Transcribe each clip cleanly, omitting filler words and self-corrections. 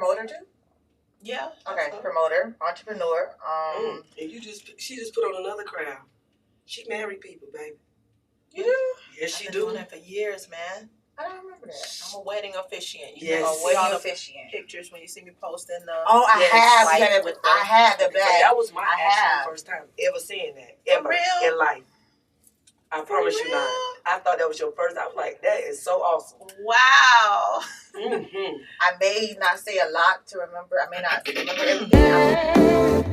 promoter too? Yeah. Okay, promoter, entrepreneur. And she just put on another crowd. She married people, baby. You do? Yes, she I've do. been doing that for years, man. I don't remember that. I'm a wedding officiant. You Yes. know, A wedding all the officiant. pictures when you see me posting the. Oh, I have. like, I have the bag. That was my I actual have. first time ever seeing that. For Ever real? in life. I promise you not. I thought that was your first. I was like, that is so awesome. Wow. Mm-hmm. I may not say a lot to remember. I may not remember everything.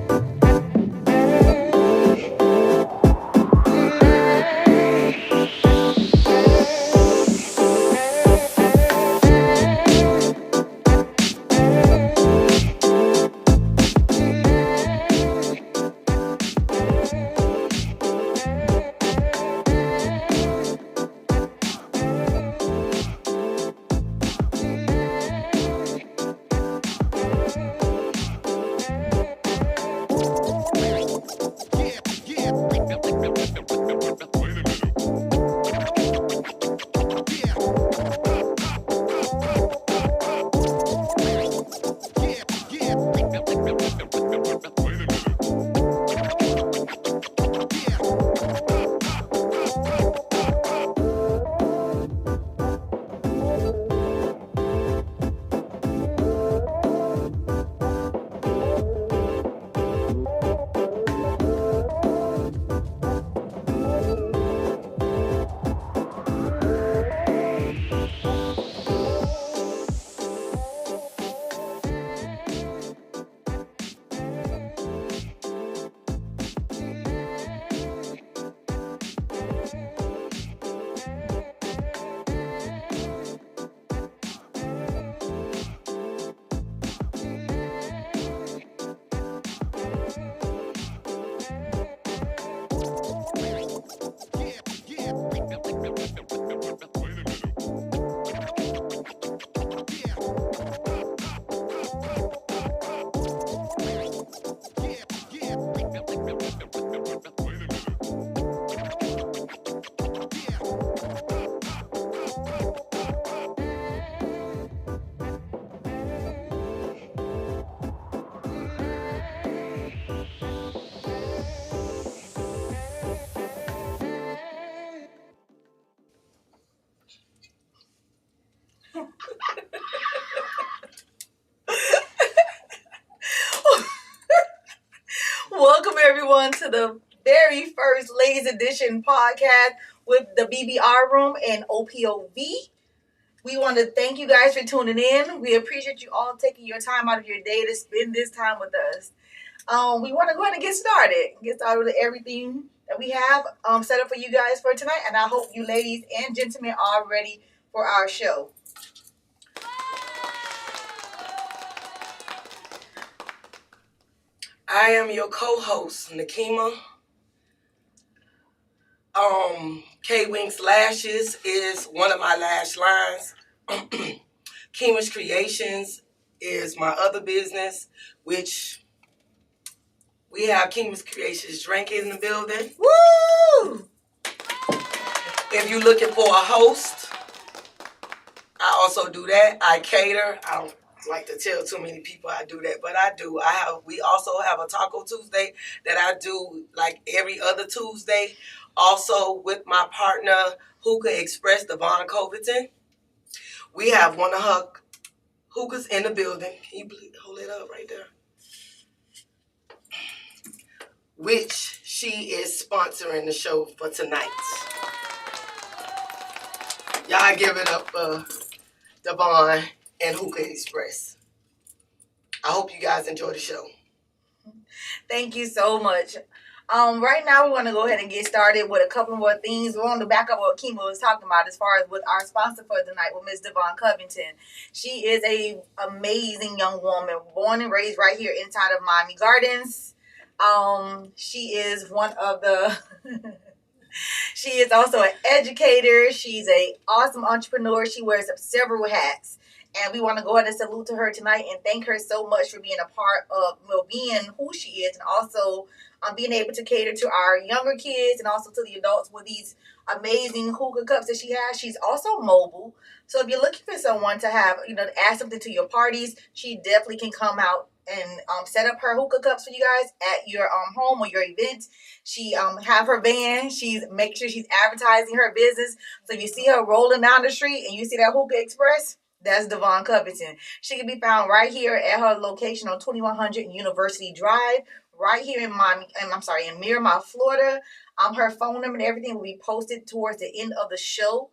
Welcome everyone to the very first Ladies Edition podcast with the BBR Room and OPOV. We want to thank you guys for tuning in. We appreciate you all taking your time out of your day to spend this time with us. We want to go ahead and get started. Get started with everything that we have set up for you guys for tonight. And I hope you ladies and gentlemen are ready for our show. I am your co-host, Nakima. K-Wink's Lashes is one of my lash lines. Kima's Creations is my other business, which we have Kima's Creations drink in the building. Woo! If you're looking for a host, I also do that. I cater. I don't like to tell too many people I do that, but I do. We also have a Taco Tuesday that I do like every other Tuesday. Also with my partner, Hookah Express, Devon Coverton. We have one of her hookahs in the building. Can you hold it up right there? Which she is sponsoring the show for tonight. Y'all give it up for Devon and Hookah Express. I hope you guys enjoy the show. Thank you so much. Right now we're going to go ahead and get started with a couple more things. We're on the back of what Kima was talking about as far as with our sponsor for tonight with Miss Devon Covington. She is a amazing young woman, born and raised right here inside of Miami Gardens. She is one of the she is also an educator. She's an awesome entrepreneur. She wears several hats. And we want to go ahead and salute to her tonight and thank her so much for being a part of being who she is, and also being able to cater to our younger kids and also to the adults with these amazing hookah cups that she has. She's also mobile. So if you're looking for someone to have, to add something to your parties, she definitely can come out and set up her hookah cups for you guys at your home or your event. She have her van. She's make sure she's advertising her business. So if you see her rolling down the street and you see that Hookah Express, that's Devon Covington. She can be found right here at her location on 2100 University Drive, right here in Miramar, Florida. Her phone number and everything will be posted towards the end of the show.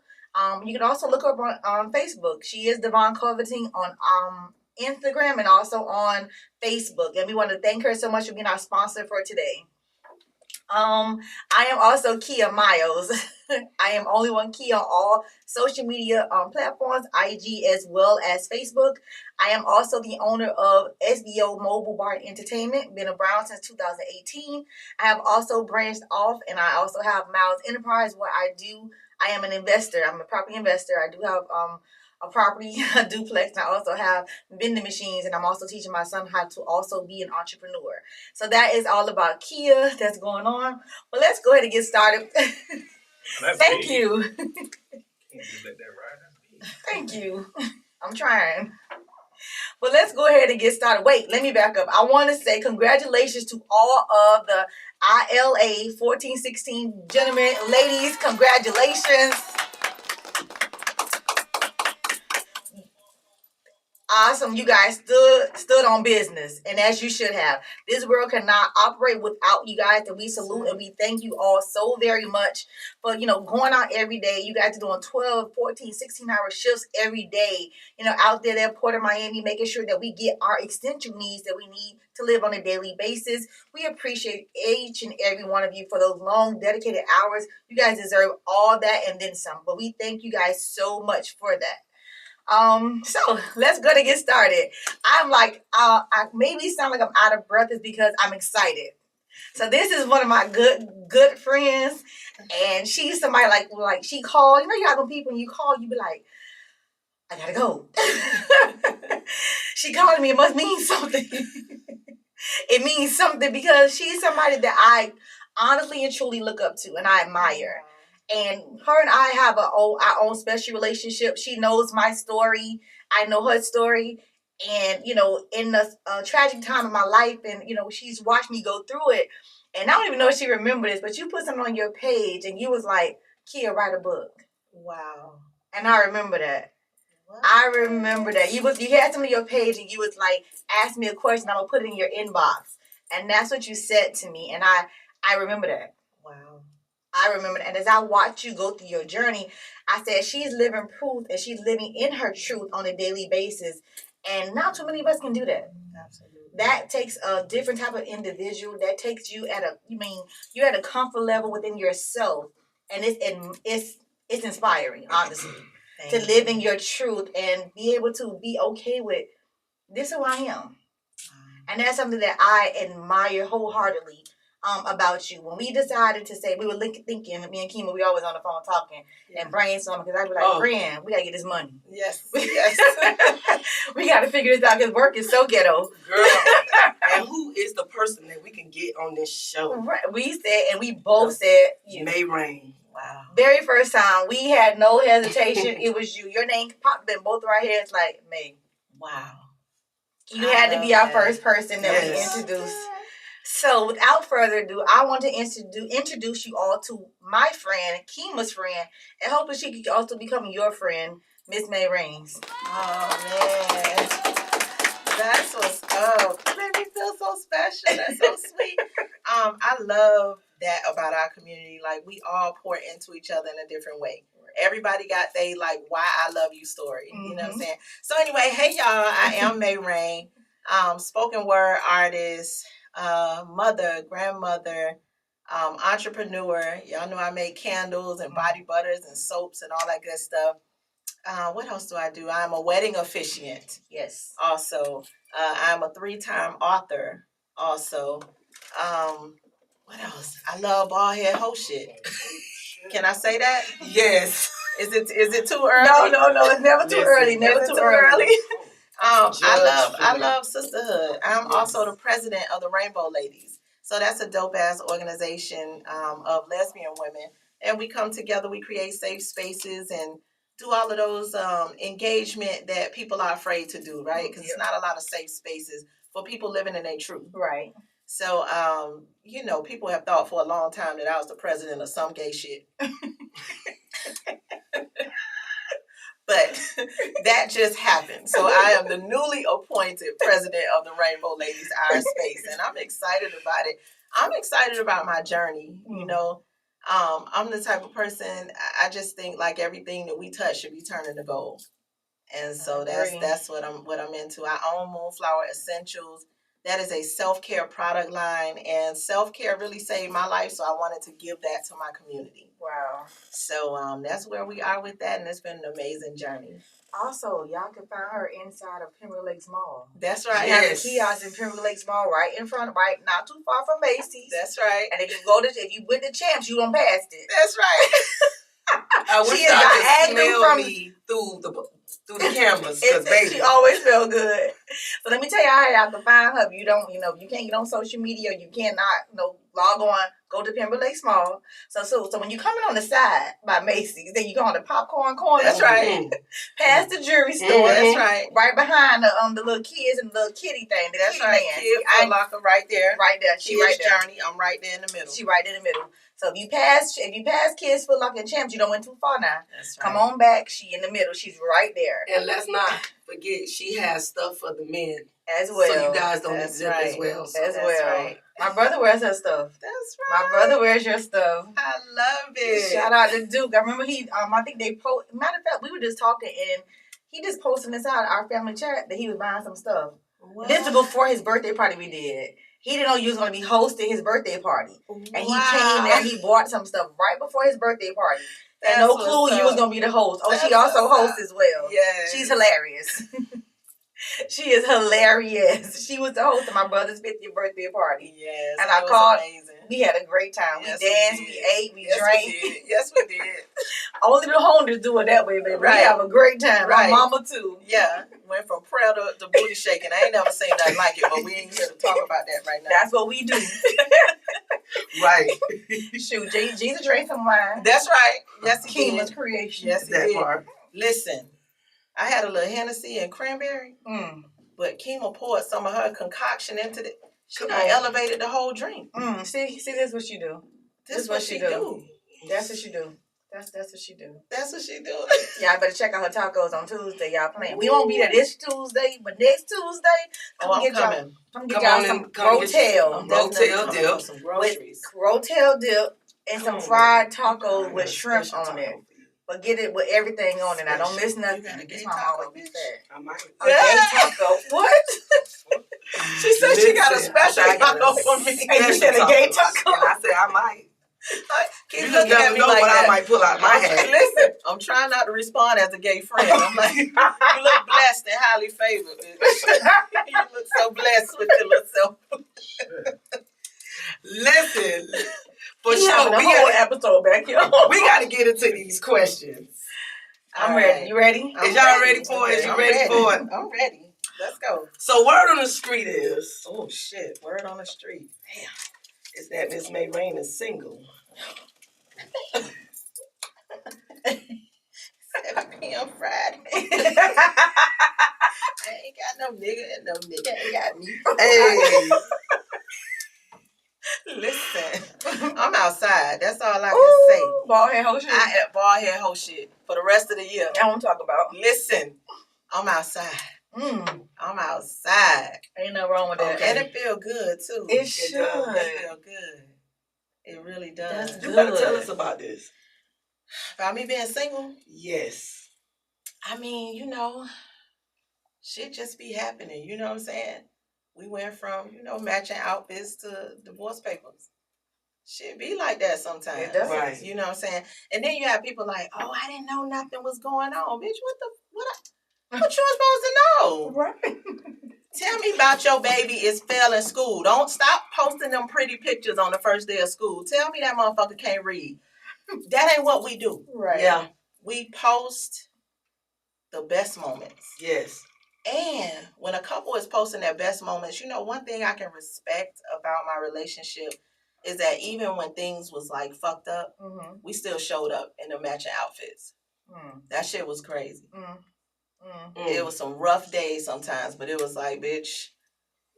You can also look her up on Facebook. She is Devon Covington on Instagram and also on Facebook. And we want to thank her so much for being our sponsor for today. I am also Kia Miles. I am only one Kia on all social media platforms, IG as well as Facebook. I am also the owner of SBO Mobile Bar Entertainment, been around since 2018. I have also branched off, and I also have Miles Enterprise, where I am an investor. I'm a property investor. I do have a property, a duplex, and I also have vending machines, and I'm also teaching my son how to also be an entrepreneur. So that is all about Kia that's going on. Well, let's go ahead and get started. Thank big. you. Can't just let that ride. That's big. Thank you. I'm trying. But let's go ahead and get started. Wait, let me back up. I want to say congratulations to all of the ILA 1416 gentlemen, ladies. Congratulations. Awesome. You guys stood on business, and as you should have. This world cannot operate without you guys, and we salute and we thank you all so very much for, going out every day. You guys are doing 12, 14, 16-hour shifts every day, out there at Port of Miami, making sure that we get our essential needs that we need to live on a daily basis. We appreciate each and every one of you for those long, dedicated hours. You guys deserve all that and then some, but we thank you guys so much for that. So let's go to get started. I'm like, I maybe sound like I'm out of breath is because I'm excited. So this is one of my good friends, and she's somebody like she called. You have some people when you call, you be like, I gotta go. She called me. It must mean something. It means something because she's somebody that I honestly and truly look up to and I admire. And her and I have our own special relationship. She knows my story. I know her story. And, in the tragic time of my life, and, she's watched me go through it. And I don't even know if she remembered this, but you put something on your page and you was like, Kia, write a book. Wow. And I remember that. What? I remember that. You had something on your page and you was like, ask me a question, I'm going to put it in your inbox. And that's what you said to me. And I remember that. Wow. I remember that. And as I watched you go through your journey, I said she's living proof and she's living in her truth on a daily basis. And not too many of us can do that. Absolutely. That takes a different type of individual. That takes you you're at a comfort level within yourself. And it's inspiring, honestly, to live in your truth and be able to be okay with this is who I am. And that's something that I admire wholeheartedly. About you. When we decided to say, we were thinking, me and Kima, we always on the phone talking and brainstorming because I'd be like, Brian, we got to get this money. Yes. We got to figure this out because work is so ghetto. Girl, and who is the person that we can get on this show? Right. We said, and we both said, you. May Rain. Wow. Very first time, we had no hesitation. It was you. Your name popped in both of our heads like, May. Wow. You had to be our first person that we introduced. So, without further ado, I want to introduce you all to my friend, Kima's friend, and hopefully she could also become your friend, Miss May Rains. Oh, man. That's what's up. It made me feel so special. That's so sweet. I love that about our community. Like, we all pour into each other in a different way. Everybody got they, why I love you story. Mm-hmm. You know what I'm saying? So, anyway, hey, y'all. I am May Rain, spoken word artist, mother, grandmother, entrepreneur. Y'all know I make candles and body butters and soaps and all that good stuff. What else do I do? I'm a wedding officiant. Yes. Also, I'm a 3-time author. Also, what else? I love bald head hoe shit. Can I say that? Yes. Is it too early? No. It's never too early. Never Is it too early. I love sisterhood. I'm also the president of the Rainbow Ladies. So that's a dope ass organization of lesbian women, and we come together. We create safe spaces and do all of those engagement that people are afraid to do, right? Because it's not a lot of safe spaces for people living in their truth. Right. So, people have thought for a long time that I was the president of some gay shit. But that just happened. So I am the newly appointed president of the Rainbow Ladies Our Space, and I'm excited about it. I'm excited about my journey. I'm the type of person, I just think like everything that we touch should be turning to gold. And so that's what I'm into. I own Moonflower Essentials. That is a self-care product line, and self-care really saved my life, so I wanted to give that to my community. Wow. So that's where we are with that, and it's been an amazing journey. Also, y'all can find her inside of Pembroke Lakes Mall. That's right. She has a kiosk in Pembroke Lakes Mall right not too far from Macy's. That's right. And if you went to Champs, you done passed it. That's right. I wish She is I could diagonal smell from me through the cameras, because baby, she always felt good. So let me tell you how y'all can find her. If you can't get on social media, you cannot, log on, go to Pembroke Lakes Mall. So when you coming on the side by Macy's, then you go on the popcorn corner. That's right. Past the jewelry store. That's right. Right behind the little kids and the little kitty thing. That's right. Kid Foot Locker right there. Right there. She right there. Journey. I'm right there in the middle. She right in the middle. So if you pass Kids Foot Locker and Champs, you don't went too far now. That's right. Come on back. She in the middle. She's right there. And let's not forget, she has stuff for the men as well. So you guys don't exhibit as well. So as well. Right. My brother wears her stuff. That's right. My brother wears your stuff. I love it. Shout out to Duke. I remember I think they matter of fact, we were just talking and he just posted inside our family chat that he was buying some stuff. What? This was before his birthday party we did. He didn't know you was going to be hosting his birthday party. And he came there, he bought some stuff right before his birthday party. And no clue you was going to be the host. Oh, she also hosts as well. Yeah. She's hilarious. She is hilarious. She was the host of my brother's 50th birthday party. Yes. And I called. Amazing. We had a great time. Yes, we danced, we ate, we drank. Yes, we did. Only the holders do it that way, baby. Right. We have a great time. Right. My mama too. Yeah. Went from prayer to booty shaking. I ain't never seen nothing like it, but we ain't here to talk about that right now. That's what we do. Right. Shoot, Jesus drank some wine. That's right. Yes, he King did. was creation. Yes, he That did. part. Listen, I had a little Hennessy and cranberry, but Kima poured some of her concoction into it. She done elevated the whole drink. See, this is what she do. This is what she do. That's what she do. That's what she do. That's what she do. Y'all better check out her tacos on Tuesday. Y'all playing. We won't be there this Tuesday, but next Tuesday, I'm coming. Come get y'all some Rotel. Rotel dip. Some groceries. Rotel dip and some fried tacos with shrimp on it. But get it with everything on it. I don't miss nothing. This mom always be fat. I might. A gay taco. What? She said she got a special taco for me. And you said a gay taco. And I said I might. Keep You just looking at never me know like what that. I might pull out my hat. Listen, I'm trying not to respond as a gay friend. I'm like, you look blessed and highly favored. You look so blessed with your little self. Listen, for You sure, having a whole episode back here. we got to get into these questions. I'm ready. You ready? Is y'all ready for it? You ready for it? I'm ready. Let's go. So word on the street is, Oh shit! Word on the street. Damn. is that Miss May Rain is single. 7 p.m. Friday. I ain't got no nigga and no nigga ain't got me. Hey, Listen, I'm outside. That's all I can say. Bald head whole shit. I had bald head whole shit for the rest of the year. I won't talk about. Listen, I'm outside. I'm outside. Ain't nothing wrong with that. Okay. And it feel good too. It should. It feel good. It really does. That's you good. better tell us about this. About me being single, Yes. I mean, shit just be happening. You know what I'm saying? We went from, matching outfits to divorce papers. Shit be like that sometimes. It does. Right. You know what I'm saying? And then you have people like, oh, I didn't know nothing was going on. Bitch, what you supposed to know? Right. Tell me about your baby is failing school. Don't stop posting them pretty pictures on the first day of school. Tell me that motherfucker can't read. That ain't what we do. Right. Yeah. we post the best moments. Yes. And when a couple is posting their best moments, you know, one thing I can respect about my relationship is that even when things was like fucked up, we still showed up in the matching outfits. That shit was crazy. It was some rough days sometimes, but it was like, bitch,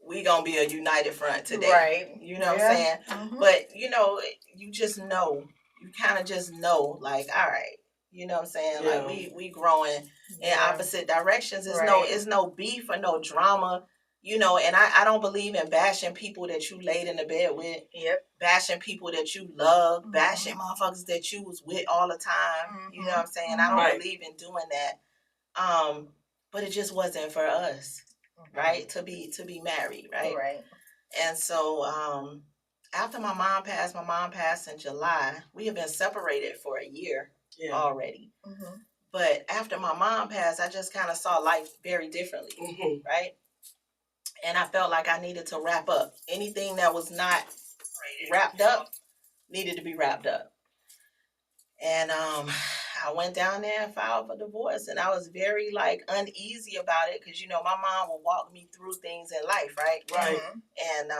we gonna be a united front today. Right. You know what I'm saying? But, you know, you just know. You kind of just know, like, all right. You know what I'm saying? Yeah. Like, we growing in opposite directions. It's no beef or no drama. You know, and I don't believe in bashing people that you laid in the bed with. Yep. Bashing people that you love. Bashing motherfuckers that you was with all the time. You know what I'm saying? I don't believe in doing that. But it just wasn't for us, right? To be married, right? Right. And so after my mom passed in July. We had been separated for a year already. But after my mom passed, I just kind of saw life very differently, right? And I felt like I needed to wrap up. Anything that was not wrapped up needed to be wrapped up. And I went down there and filed for divorce, and I was very like uneasy about it because, you know, my mom would walk me through things in life, right? Right. And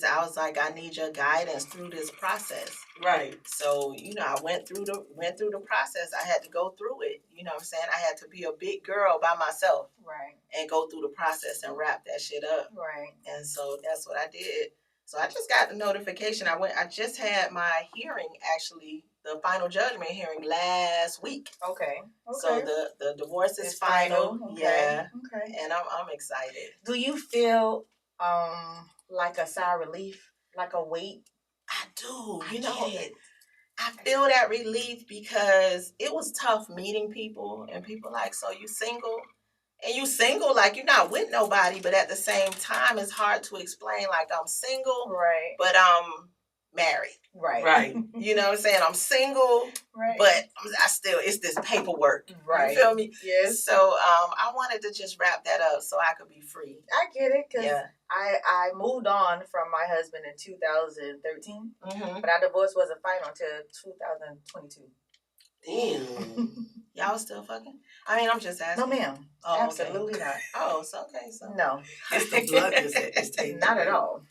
I was like, I need your guidance through this process. Right. So, you know, I went through the process. I had to go through it. You know what I'm saying? I had to be a big girl by myself. Right. And go through the process and wrap that shit up. Right. And so that's what I did. So I just got the notification. I just had my hearing, actually, the final judgment hearing last week. Okay. So the divorce is final. Okay. Yeah. Okay. And I'm excited. Do you feel like a sigh of relief, like a weight? I do. You know, I feel that relief because it was tough meeting people, and people like, so you single? And you single, like you're not with nobody, but at the same time, it's hard to explain, like I'm single, Right. but I'm married. Right. Right. You know what I'm saying? I'm single, Right. but it's this paperwork. Right. You feel me? Yes. So I wanted to just wrap that up so I could be free. I get it, because Yeah. I moved on from my husband in 2013, but our divorce wasn't final until 2022. Damn. Y'all still fucking? I mean, I'm just asking. No, ma'am. Oh, Absolutely okay. not. Oh, so okay. So No. It's the bluntness at this table. Not at all.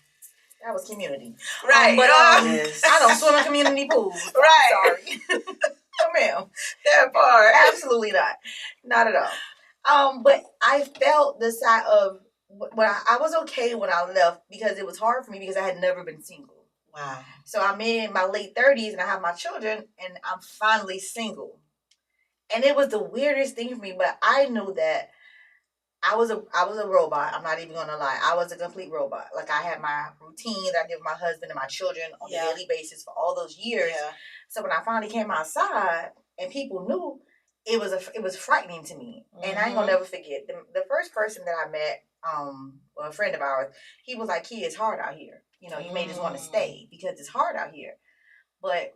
That was community. Right. But Yes. I don't swim in community pools. Right. I'm sorry. No, ma'am. That part. Absolutely not. Not at all. But I felt the side of when I was okay when I left, because it was hard for me because I had never been single. Wow. So I'm in my late 30s and I have my children and I'm finally single. And it was the weirdest thing for me, but I knew that I was a robot. I'm not even gonna lie. I was a complete robot. Like, I had my routine that I did with my husband and my children on a daily basis for all those years. Yeah. So when I finally came outside and people knew, it was frightening to me. And I ain't gonna never forget the first person that I met, well, a friend of ours. He was like, "Key, it's hard out here. You know, you may just want to stay because it's hard out here." But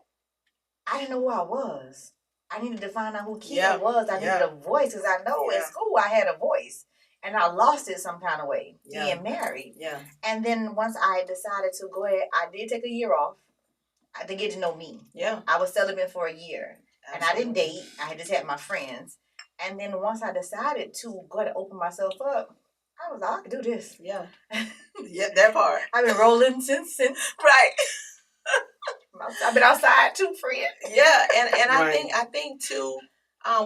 I didn't know who I was. I needed to find out who Kia was. I needed a voice, because I know in school I had a voice. And I lost it some kind of way, being married. Yeah. And then once I decided to go ahead, I did take a year off to get to know me. Yeah. I was celibate for a year. Absolutely. And I didn't date. I just had my friends. And then once I decided to go ahead and open myself up, I was like, I could do this. Yeah. Yeah, that part. I've been rolling since. Right. I've been outside too, friend. Yeah, and Right. I think too,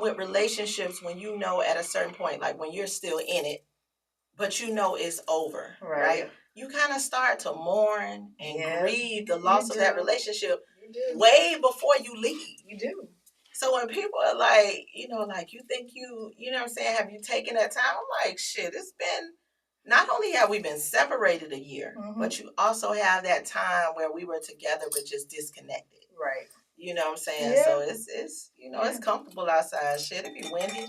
with relationships, when you know at a certain point, like when you're still in it, but you know it's over, right? You kind of start to mourn and grieve the loss of that relationship way before you leave. You do. So when people are like, you know, like, you think you know what I'm saying, have you taken that time? I'm like, shit, it's been, not only have we been separated a year, but you also have that time where we were together but just disconnected. Right. You know what I'm saying? Yeah. So it's you know, it's comfortable outside. Shit, it be windy.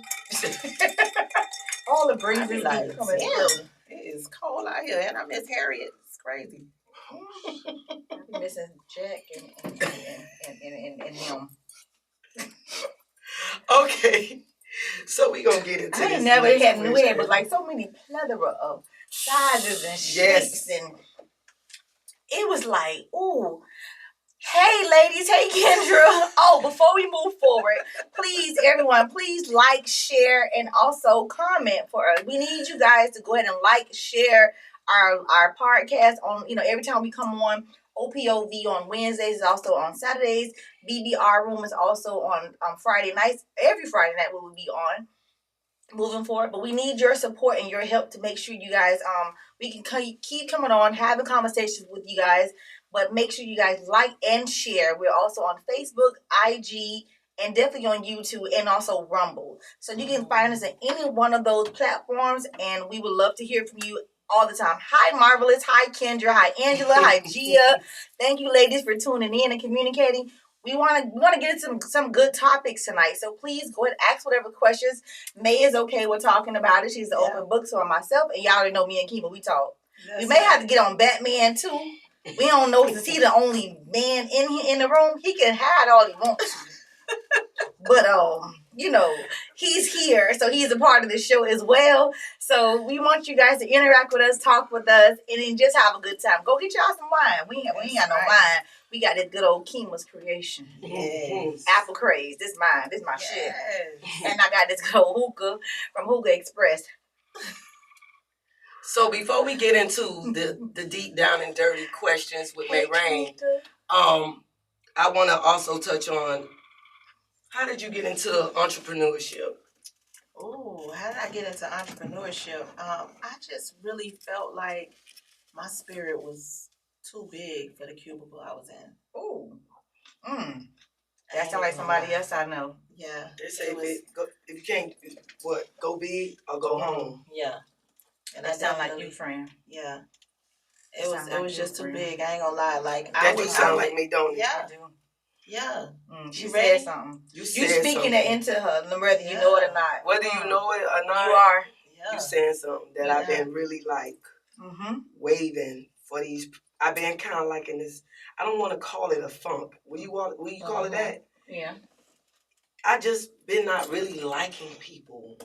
All the breezes be like, coming damn, through. it is cold out here, and I miss Harriet. It's crazy. I be missing Jack and him. Okay. So we gonna get into I this. ain't never next had question. it was like so many plethora of sizes and shapes, and it was like, ooh. Hey, ladies. Hey, Kendra. Oh, before we move forward, please, everyone, please like, share, and also comment for us. We need you guys to go ahead and like, share our podcast on, every time we come on. OPOV on Wednesdays is also on Saturdays. BBR Room is also on Friday nights. Every Friday night we will be on moving forward, but we need your support and your help to make sure you guys we can keep coming on having conversations with you guys, but make sure you guys like and share. We're also on Facebook, IG, and definitely on YouTube, and also Rumble, so you can find us in any one of those platforms, and we would love to hear from you all the time. Hi Marvelous, hi Kendra, hi Angela, hi Gia. Thank you ladies for tuning in and communicating. We want to get into some good topics tonight, so please go ahead and ask whatever questions. May is okay with talking about it. She's the open book, so myself, and y'all already know me and Kima, we talk. We may have to get on Batman too. We don't know if he's the only man in the room. He can hide all he wants to. But he's here, so he's a part of the show as well. So we want you guys to interact with us, talk with us, and then just have a good time. Go get y'all some wine. We ain't got no wine. We got this good old Kima's creation. Yes. Apple craze. This mine. This my shit. And I got this good old hookah from Hookah Express. So before we get into the deep down and dirty questions with May Rain, I want to also touch on, how did you get into entrepreneurship? Oh, how did I get into entrepreneurship? I just really felt like my spirit was too big for the cubicle I was in. Oh, that sounds like somebody else I know. Yeah. They say if you can't, go big or go home. Yeah. And that sounds like you, friend. Yeah. It was just too big. I ain't gonna lie. Like that do sound like me, don't it? Yeah. Yeah. She said something. You speaking it into her, whether you know it or not. Whether you know it or not, you are. You saying something that I've been really like waving for these. I've been kind of like in this. I don't want to call it a funk. Will you call it that? Yeah. I just been not really liking people.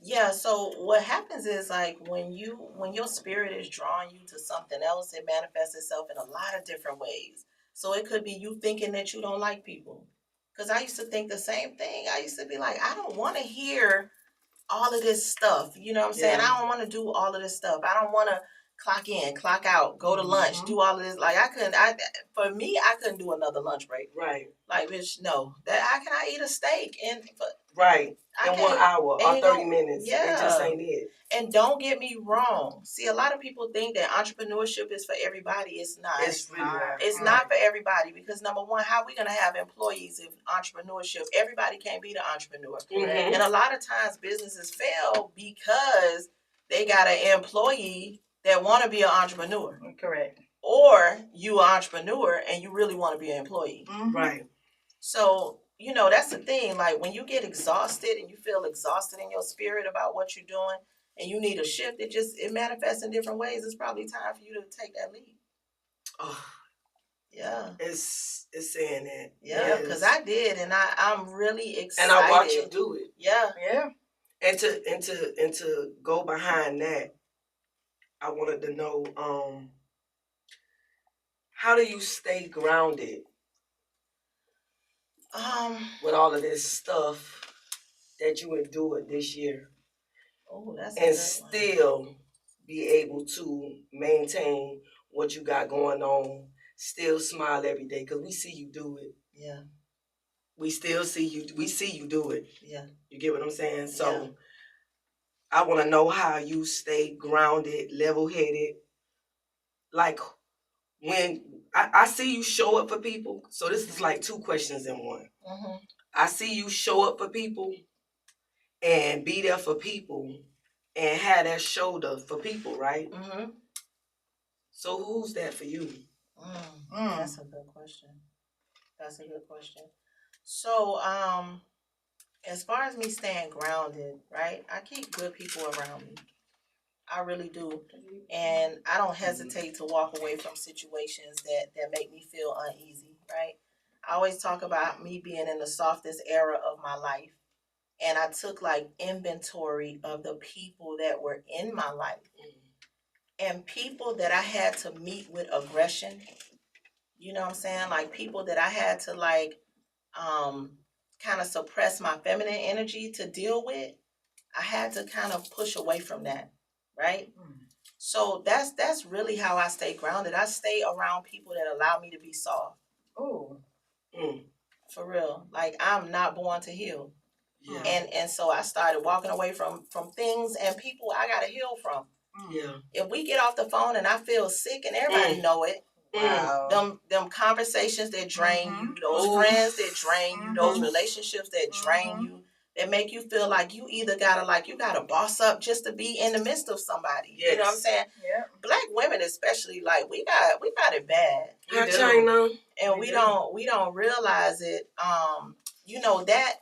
Yeah, so what happens is like when your spirit is drawing you to something else, it manifests itself in a lot of different ways. So it could be you thinking that you don't like people. Because I used to think the same thing. I used to be like, I don't want to hear all of this stuff. You know what I'm saying? I don't want to do all of this stuff. I don't want to clock in, clock out, go to lunch, do all of this. Like I couldn't do another lunch break. Right. Like, bitch, no. How can I eat a steak in 1 hour or 30 minutes? Yeah. It just ain't it. And don't get me wrong. See, a lot of people think that entrepreneurship is for everybody. It's not. It's really not. It's not for everybody because number one, how are we gonna have employees if entrepreneurship? Everybody can't be the entrepreneur. And a lot of times businesses fail because they got an employee that want to be an entrepreneur. Correct. Or you an entrepreneur and you really want to be an employee. Right. So, that's the thing. Like when you get exhausted and you feel exhausted in your spirit about what you're doing and you need a shift, it manifests in different ways. It's probably time for you to take that leap. Oh, yeah. It's saying that. Yeah, because I did, and I'm really excited. And I watch you do it. Yeah. Yeah. And to go behind that, I wanted to know, how do you stay grounded? With all of this stuff that you endured this year. Oh, that's and still be able to maintain what you got going on, still smile every day, because we see you do it. Yeah. We still see you. We see you do it. Yeah. You get what I'm saying? So I want to know how you stay grounded, level-headed. Like when I see you show up for people. So this is like two questions in one. I see you show up for people and be there for people and have that shoulder for people, right? So who's that for you? That's a good question. So, as far as me staying grounded, right? I keep good people around me. I really do. And I don't hesitate to walk away from situations that make me feel uneasy, right? I always talk about me being in the softest era of my life. And I took like inventory of the people that were in my life. And people that I had to meet with aggression, You know what I'm saying? Like people that I had to like kind of suppress my feminine energy to deal with, I had to kind of push away from that, right? So that's really how I stay grounded. I stay around people that allow me to be soft. Oh. For real. Like I'm not born to heal. Yeah. And so I started walking away from things and people I gotta heal from. Yeah. If we get off the phone and I feel sick and everybody know it, Wow. them conversations that drain you, those friends that drain you, those relationships that drain you, that make you feel like you either gotta boss up just to be in the midst of somebody. Yes. You know what I'm saying? Yeah. Black women especially, like we got it bad. How China? And we don't realize it. You know, that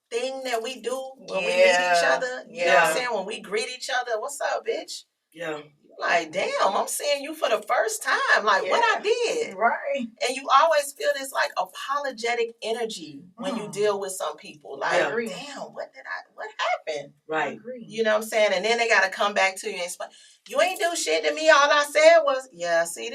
thing that we do when we meet each other, you know what I'm saying? When we greet each other, what's up, bitch? Yeah. Like, damn, I'm seeing you for the first time. Like, what I did. Right. And you always feel this, like, apologetic energy when you deal with some people. Like, damn, what happened? Right. You know what I'm saying? And then they got to come back to you and explain, you ain't do shit to me. All I said was, see,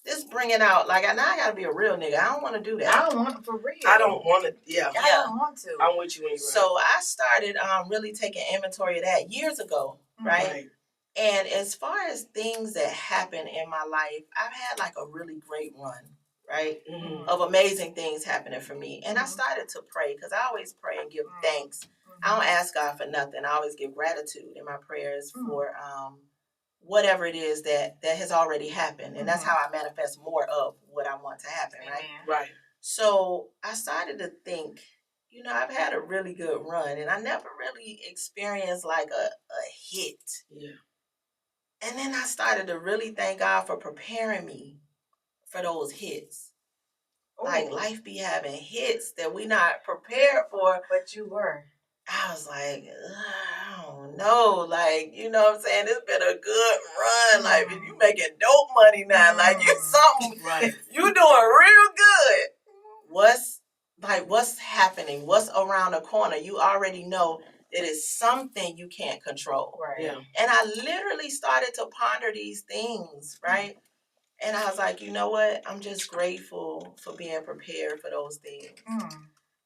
this bringing out, like, now I got to be a real nigga. I don't want to do that. I don't want for real. I don't want to, I don't want to. I'm with you when you're right. So I started really taking inventory of that years ago, right? And as far as things that happen in my life, I've had like a really great run, right? Of amazing things happening for me. And I started to pray because I always pray and give thanks. I don't ask God for nothing. I always give gratitude in my prayers for whatever it is that has already happened. And that's how I manifest more of what I want to happen, right? Right. So I started to think, you know, I've had a really good run and I never really experienced like a hit. Yeah. And then I started to really thank God for preparing me for those hits. Like life be having hits that we not prepared for. But you were. I was like, I don't know. Like, you know what I'm saying? It's been a good run. Like, you making dope money now. Like, you something. Right. You doing real good. What's happening? What's around the corner? You already know it is something you can't control. Right. Yeah. And I literally started to ponder these things, right? And I was like, you know what? I'm just grateful for being prepared for those things.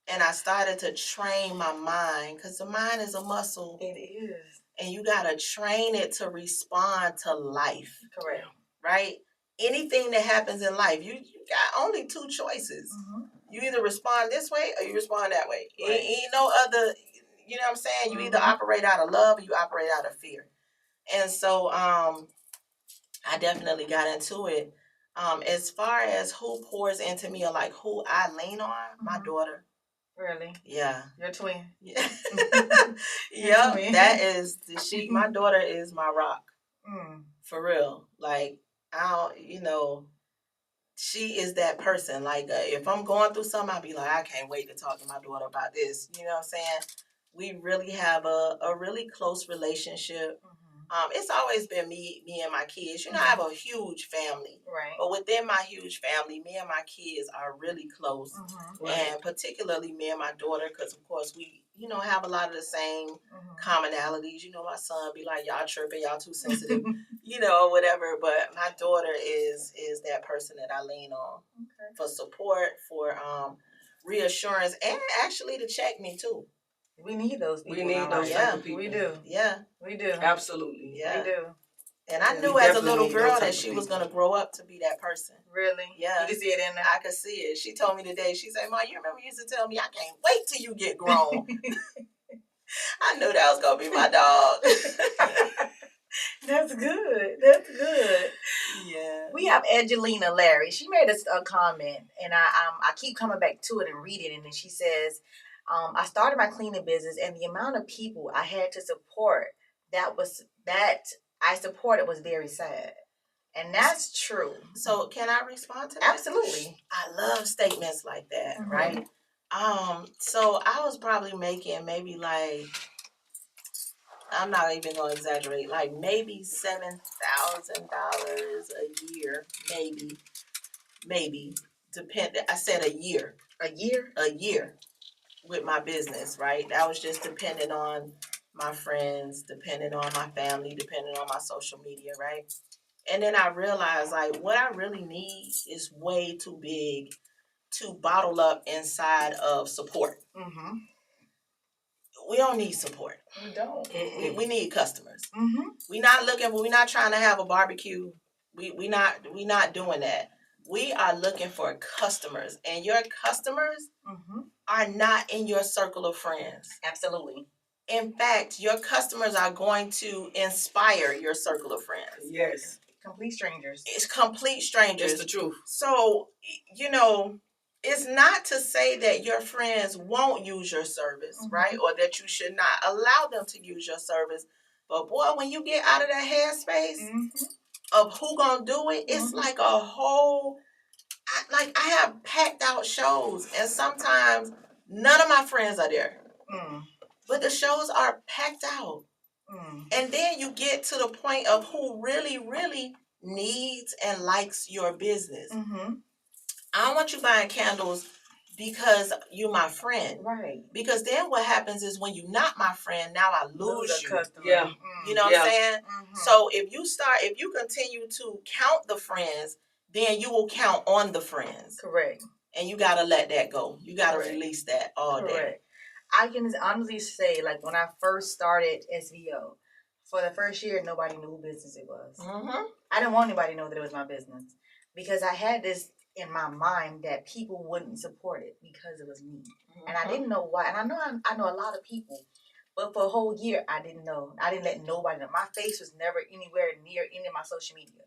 And I started to train my mind because the mind is a muscle. It is. And you got to train it to respond to life. Correct. Right? Anything that happens in life, you got only two choices. You either respond this way or you respond that way. Right. Ain't no other, you know what I'm saying? You either operate out of love or you operate out of fear. And so I definitely got into it. As far as who pours into me or like who I lean on, my daughter. Really? Yeah. Your twin? Yeah. Yep. That is, my daughter is my rock. For real. Like, she is that person. Like, if I'm going through something, I'll be like, I can't wait to talk to my daughter about this. You know what I'm saying? We really have a really close relationship. It's always been me and my kids. You know, I have a huge family. Right. But within my huge family, me and my kids are really close. And particularly me and my daughter, because, of course, we, have a lot of the same commonalities. You know, my son be like, y'all tripping, y'all too sensitive, whatever. But my daughter is that person that I lean on for support, for reassurance, and actually to check me, too. We need those people. We need those type of people. We do. Yeah. We do. Absolutely. Yeah. We do. And I knew as a little girl that she was going to grow up to be that person. Really? Yeah. You can see it in her? I could see it. She told me today, she said, Ma, you remember you used to tell me, I can't wait till you get grown. I knew that was going to be my dog. That's good. That's good. Yeah. We have Angelina Larry. She made us a comment, and I keep coming back to it and reading it, and she says, I started my cleaning business, and the amount of people I had to support that I supported was very sad. And that's true. So can I respond to that? Absolutely. I love statements like that, right? So I was probably making maybe like, I'm not even going to exaggerate, like maybe $7,000 a year, maybe. I said a year. A year? A year. With my business, right? That was just dependent on my friends, depending on my family, depending on my social media, right? And then I realized, like, what I really need is way too big to bottle up inside of support. Mm-hmm. We don't need support. We don't. We need customers. Mm-hmm. We're not trying to have a barbecue. We not doing that. We are looking for customers, and your customers are not in your circle of friends. Absolutely. In fact, your customers are going to inspire your circle of friends. Yes. Complete strangers. It's complete strangers. It's the truth. So, it's not to say that your friends won't use your service, right? Or that you should not allow them to use your service. But boy, when you get out of that headspace of who gonna do it, it's like a whole, I have packed out shows, and sometimes none of my friends are there. But the shows are packed out. And then you get to the point of who really, really needs and likes your business. I don't want you buying candles because you're my friend. Right. Because then what happens is when you're not my friend, now I lose you. Customer. Yeah. You know what I'm saying? So if you continue to count the friends, then you will count on the friends. Correct. And you got to let that go. You got to release that all day. I can honestly say, like, when I first started SVO, for the first year, nobody knew who business it was. I didn't want anybody to know that it was my business because I had this in my mind that people wouldn't support it because it was me. And I didn't know why. And I know a lot of people, but for a whole year, I didn't know. I didn't let nobody know. My face was never anywhere near any of my social media.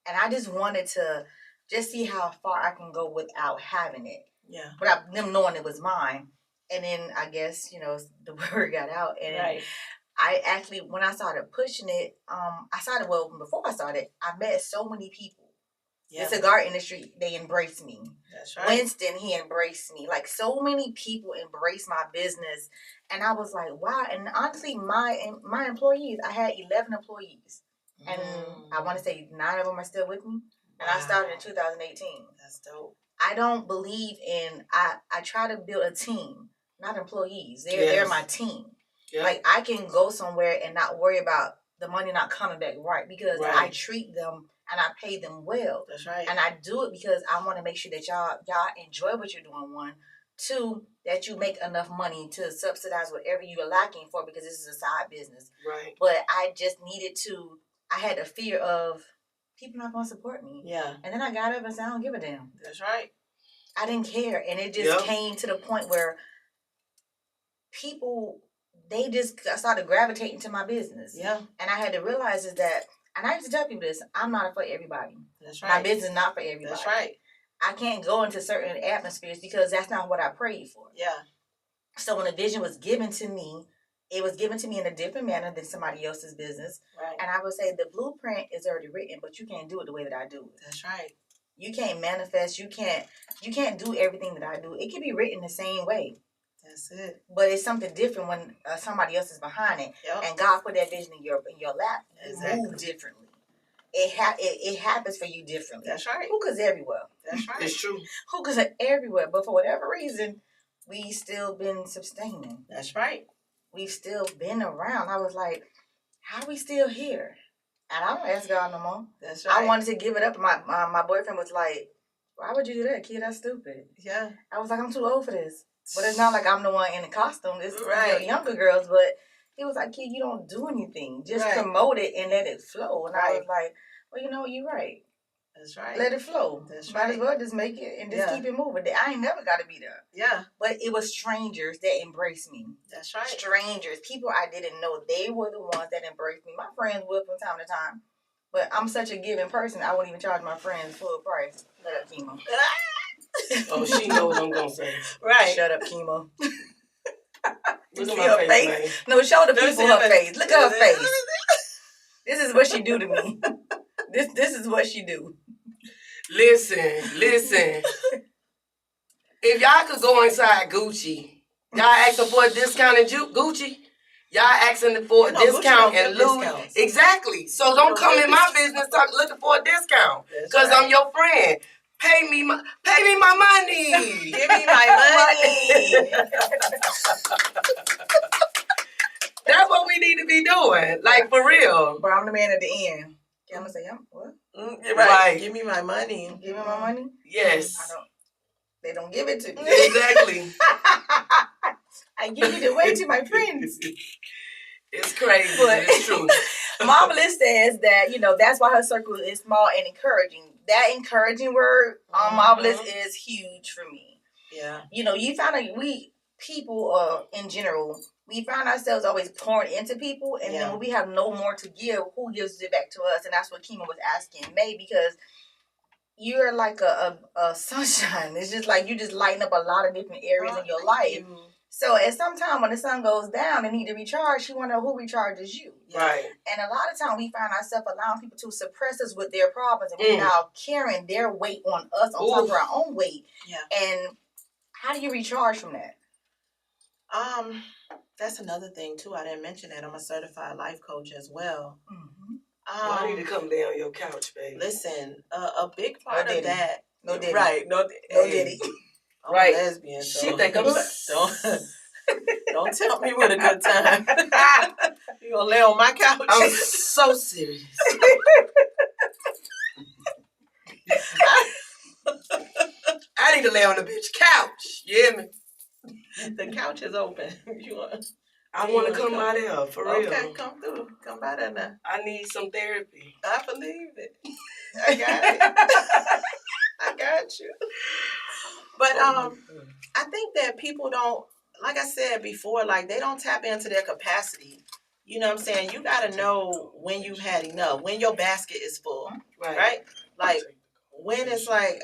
And I just wanted to just see how far I can go without having it. Yeah. Without them knowing it was mine. And then I guess, the word got out. And I actually, when I started pushing it, before I started, I met so many people. The cigar industry, they embraced me. That's right. Winston, he embraced me. Like, so many people embraced my business. And I was like, wow. And honestly, my employees, I had 11 employees. And I want to say 9 of them are still with me. And I started in 2018. That's dope. I don't believe in, I try to build a team, not employees. They're my team. Yeah. Like, I can go somewhere and not worry about the money not coming back right because I treat them and I pay them well. That's right. And I do it because I want to make sure that y'all enjoy what you're doing, 1. 2, that you make enough money to subsidize whatever you're lacking for because this is a side business. Right. But I just I had a fear of people not going to support me. Yeah. And then I got up and said, I don't give a damn. That's right. I didn't care. And it just came to the point where people, they just started gravitating to my business. Yeah. And I had to realize is that, and I used to tell people this, I'm not for everybody. That's right. My business is not for everybody. That's right. I can't go into certain atmospheres because that's not what I prayed for. Yeah. So when a vision was given to me, it was given to me in a different manner than somebody else's business. Right. And I would say the blueprint is already written, but you can't do it the way that I do it. That's right. You can't manifest. You can't do everything that I do. It can be written the same way. That's it. But it's something different when somebody else is behind it. Yep. And God put that vision in your lap. Exactly. You move differently. It happens for you differently. That's right. Hookah's everywhere. That's right. It's true. Hookahs are everywhere. But for whatever reason, we still been sustaining. That's right. We've still been around. I was like, how are we still here? And I don't ask God no more. That's right. I wanted to give it up. My boyfriend was like, why would you do that, kid? That's stupid. Yeah. I was like, I'm too old for this. But it's not like I'm the one in the costume. It's younger girls. But he was like, kid, you don't do anything. Just promote it and let it flow. And I was like, well, you know what? You're right. That's right. Let it flow. That's Might as well just make it and just keep it moving. I ain't never got to be there. Yeah. But it was strangers that embraced me. That's right. Strangers. People I didn't know. They were the ones that embraced me. My friends would from time to time. But I'm such a giving person, I wouldn't even charge my friends full price. Shut up, Chemo. Oh, she knows what I'm going to say. Right. Shut up, Chemo. Look at my face, man. No, show the people her face. Look at her face. This is what she do to me. This is what she do. Listen. If y'all could go inside Gucci, y'all asking for a discount in Gucci, y'all asking for a discount and Louis. Exactly. So don't come in my business looking for a discount because I'm your friend. Pay me my money. Give me my money. That's what we need to be doing. Like, for real. But I'm the man at the end. I'm gonna say, what? Right. Right. Give me my money. Give me my money? Yes. They don't give it to me. Exactly. I give it away to my friends. It's crazy, But- but it's true. Marvelous says that, that's why her circle is small and encouraging. That encouraging word on Marvelous is huge for me. Yeah. You found out people in general, we find ourselves always pouring into people, and then when we have no more to give, who gives it back to us? And that's what Kima was asking May, because you're like a sunshine. It's just like you just lighten up a lot of different areas in your life. So at some time when the sun goes down and need to recharge, you wonder who recharges you. Right. And a lot of times we find ourselves allowing people to suppress us with their problems, and we're now carrying their weight on us on top of our own weight. Yeah. And how do you recharge from that? That's another thing too. I didn't mention that I'm a certified life coach as well. Mm-hmm. I need to come down your couch, baby. Listen, a big part of that. No diddy. Right. No diddy. I'm Right. a lesbian. So She think I'm don't tempt me with a good time. You gonna lay on my couch? I'm so serious. I need to lay on the bitch couch. You hear me? The couch is open. You want? I want to come by there, for real. Okay, come through. Come by there now. I need some therapy. I believe it. I got it. I got you. But I think that people don't, like I said before, like they don't tap into their capacity. You know what I'm saying? You got to know when you've had enough, when your basket is full, right? Like when it's like,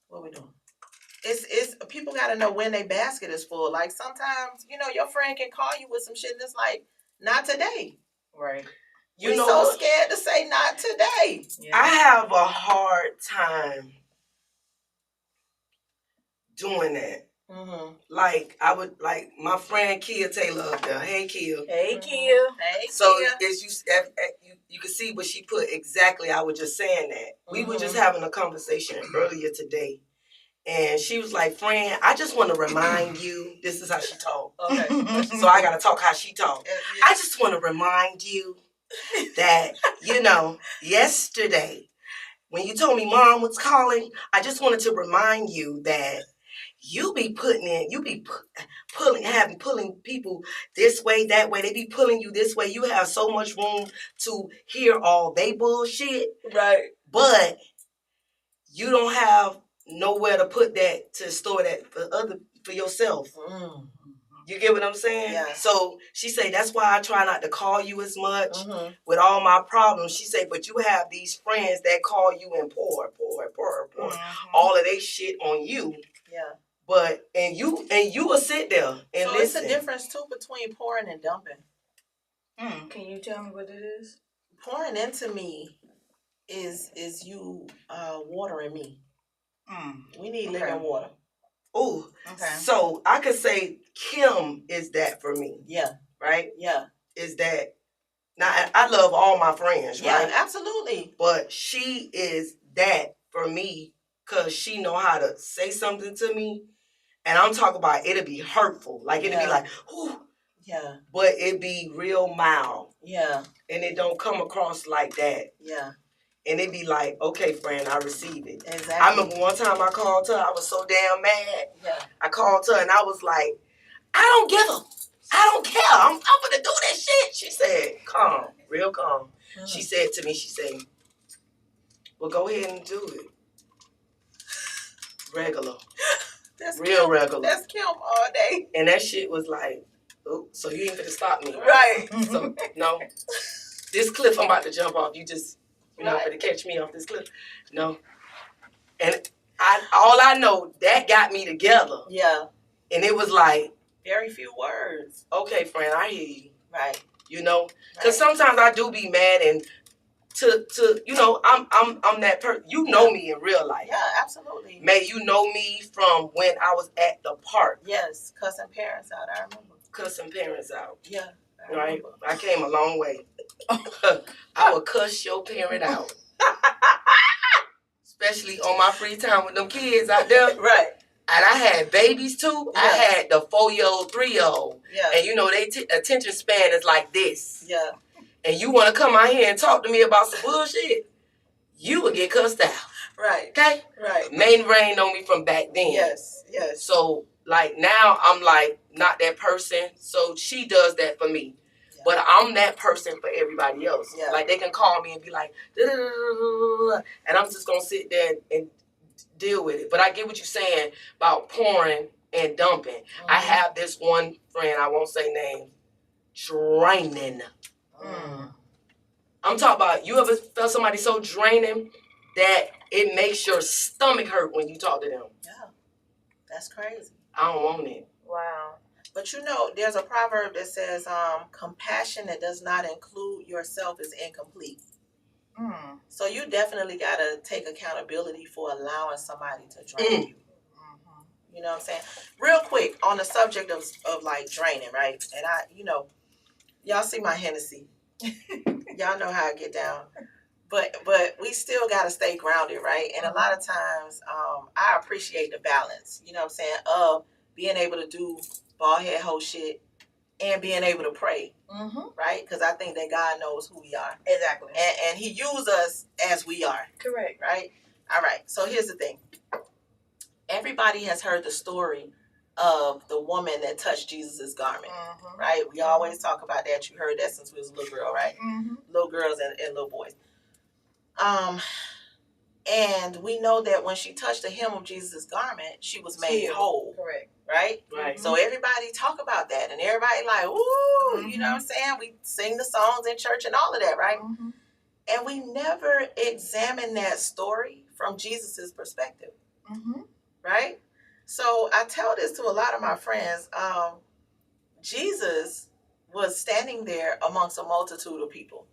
what we doing? It's people got to know when their basket is full. Like sometimes, your friend can call you with some shit and it's like, not today. Right. You're so scared to say not today. Yeah. I have a hard time doing that. Mm-hmm. Like my friend Kia Taylor up there. Hey Kia. Hey Kia. Hey so Kia. As you can see what she put exactly. I was just saying that. We were just having a conversation earlier today. And she was like, friend, I just want to remind you, this is how she talked. Okay. So I got to talk how she talked. I just want to remind you that, yesterday, when you told me mom was calling, I just wanted to remind you that you be pulling people this way, that way. They be pulling you this way. You have so much room to hear all they bullshit. Right. But you don't have nowhere to put that, to store that for yourself. You get what I'm saying? Yeah. So she say that's why I try not to call you as much with all my problems. She say, but you have these friends that call you and pour all of they shit on you. Yeah. But and you will sit there and so listen. It's a difference too between pouring and dumping. Can you tell me what it is? Pouring into me is you watering me. We need living water. Ooh. Okay. So I could say Kim is that for me. Yeah. Right? Yeah. Is that now I love all my friends, right? Yeah, absolutely. But she is that for me because she know how to say something to me. And I'm talking about it'll be hurtful. Like it'll be like, whew. Yeah. But it be real mild. Yeah. And it don't come across like that. Yeah. And it be like, okay, friend, I receive it. Exactly. I remember one time I called her, I was so damn mad. Yeah. I called her and I was like, I don't care. I'm gonna do that shit. She said, calm, real calm. She said to me, well, go ahead and do it. Regular. That's real Kim. regular. That's Kim all day. And that shit was like, oh, so you ain't gonna stop me. Right. So, no. This cliff I'm about to jump off, you're not gonna catch me off this cliff. No. And all I know, that got me together. Yeah. And it was like, very few words. Okay, friend, I hear you. Right. Because sometimes I do be mad and I'm that person. You know me in real life. Yeah, absolutely. May you know me from when I was at the park. Yes, cussing parents out. I remember. Cussing parents out. Yeah. Right? I came a long way. I would cuss your parent out. Especially on my free time with them kids out there. Right. And I had babies too. Yeah. I had the 4-year-old, 3-year-old. Yeah. And they attention span is like this. Yeah. and you want to come out here and talk to me about some bullshit, you would get cussed out. Right. Okay? Right. Main Rain know me from back then. Yes. Yes. So, like, now I'm like, not that person. So she does that for me. Yeah. But I'm that person for everybody else. Yeah. Like, they can call me and be like, "Da-da-da-da-da-da," and I'm just going to sit there and deal with it. But I get what you're saying about pouring and dumping. Mm-hmm. I have this one friend, I won't say name, draining. I'm talking about, you ever felt somebody so draining that it makes your stomach hurt when you talk to them? Yeah. That's crazy. I don't want it. Wow. But you know, there's a proverb that says, compassion that does not include yourself is incomplete. So you definitely got to take accountability for allowing somebody to drain you. You know what I'm saying? Real quick, on the subject of like draining, right? And I, you know, y'all see my Hennessy. Y'all know how I get down. But we still got to stay grounded, right? And a lot of times, I appreciate the balance, you know what I'm saying, of being able to do bald head hoe shit and being able to pray, right? Because I think that God knows who we are. Exactly. And he uses us as we are. Correct. Right? All right. So here's the thing. Everybody has heard the story of the woman that touched Jesus' garment, right? We always talk about that. You heard that since we was a little girl, right? Little girls and little boys. And we know that when she touched the hem of Jesus' garment, she was made whole. Correct. Right? Right. So everybody talk about that, and everybody like, ooh, you know what I'm saying? We sing the songs in church and all of that, right? And we never examine that story from Jesus's perspective, right? So I tell this to a lot of my friends. Jesus was standing there amongst a multitude of people,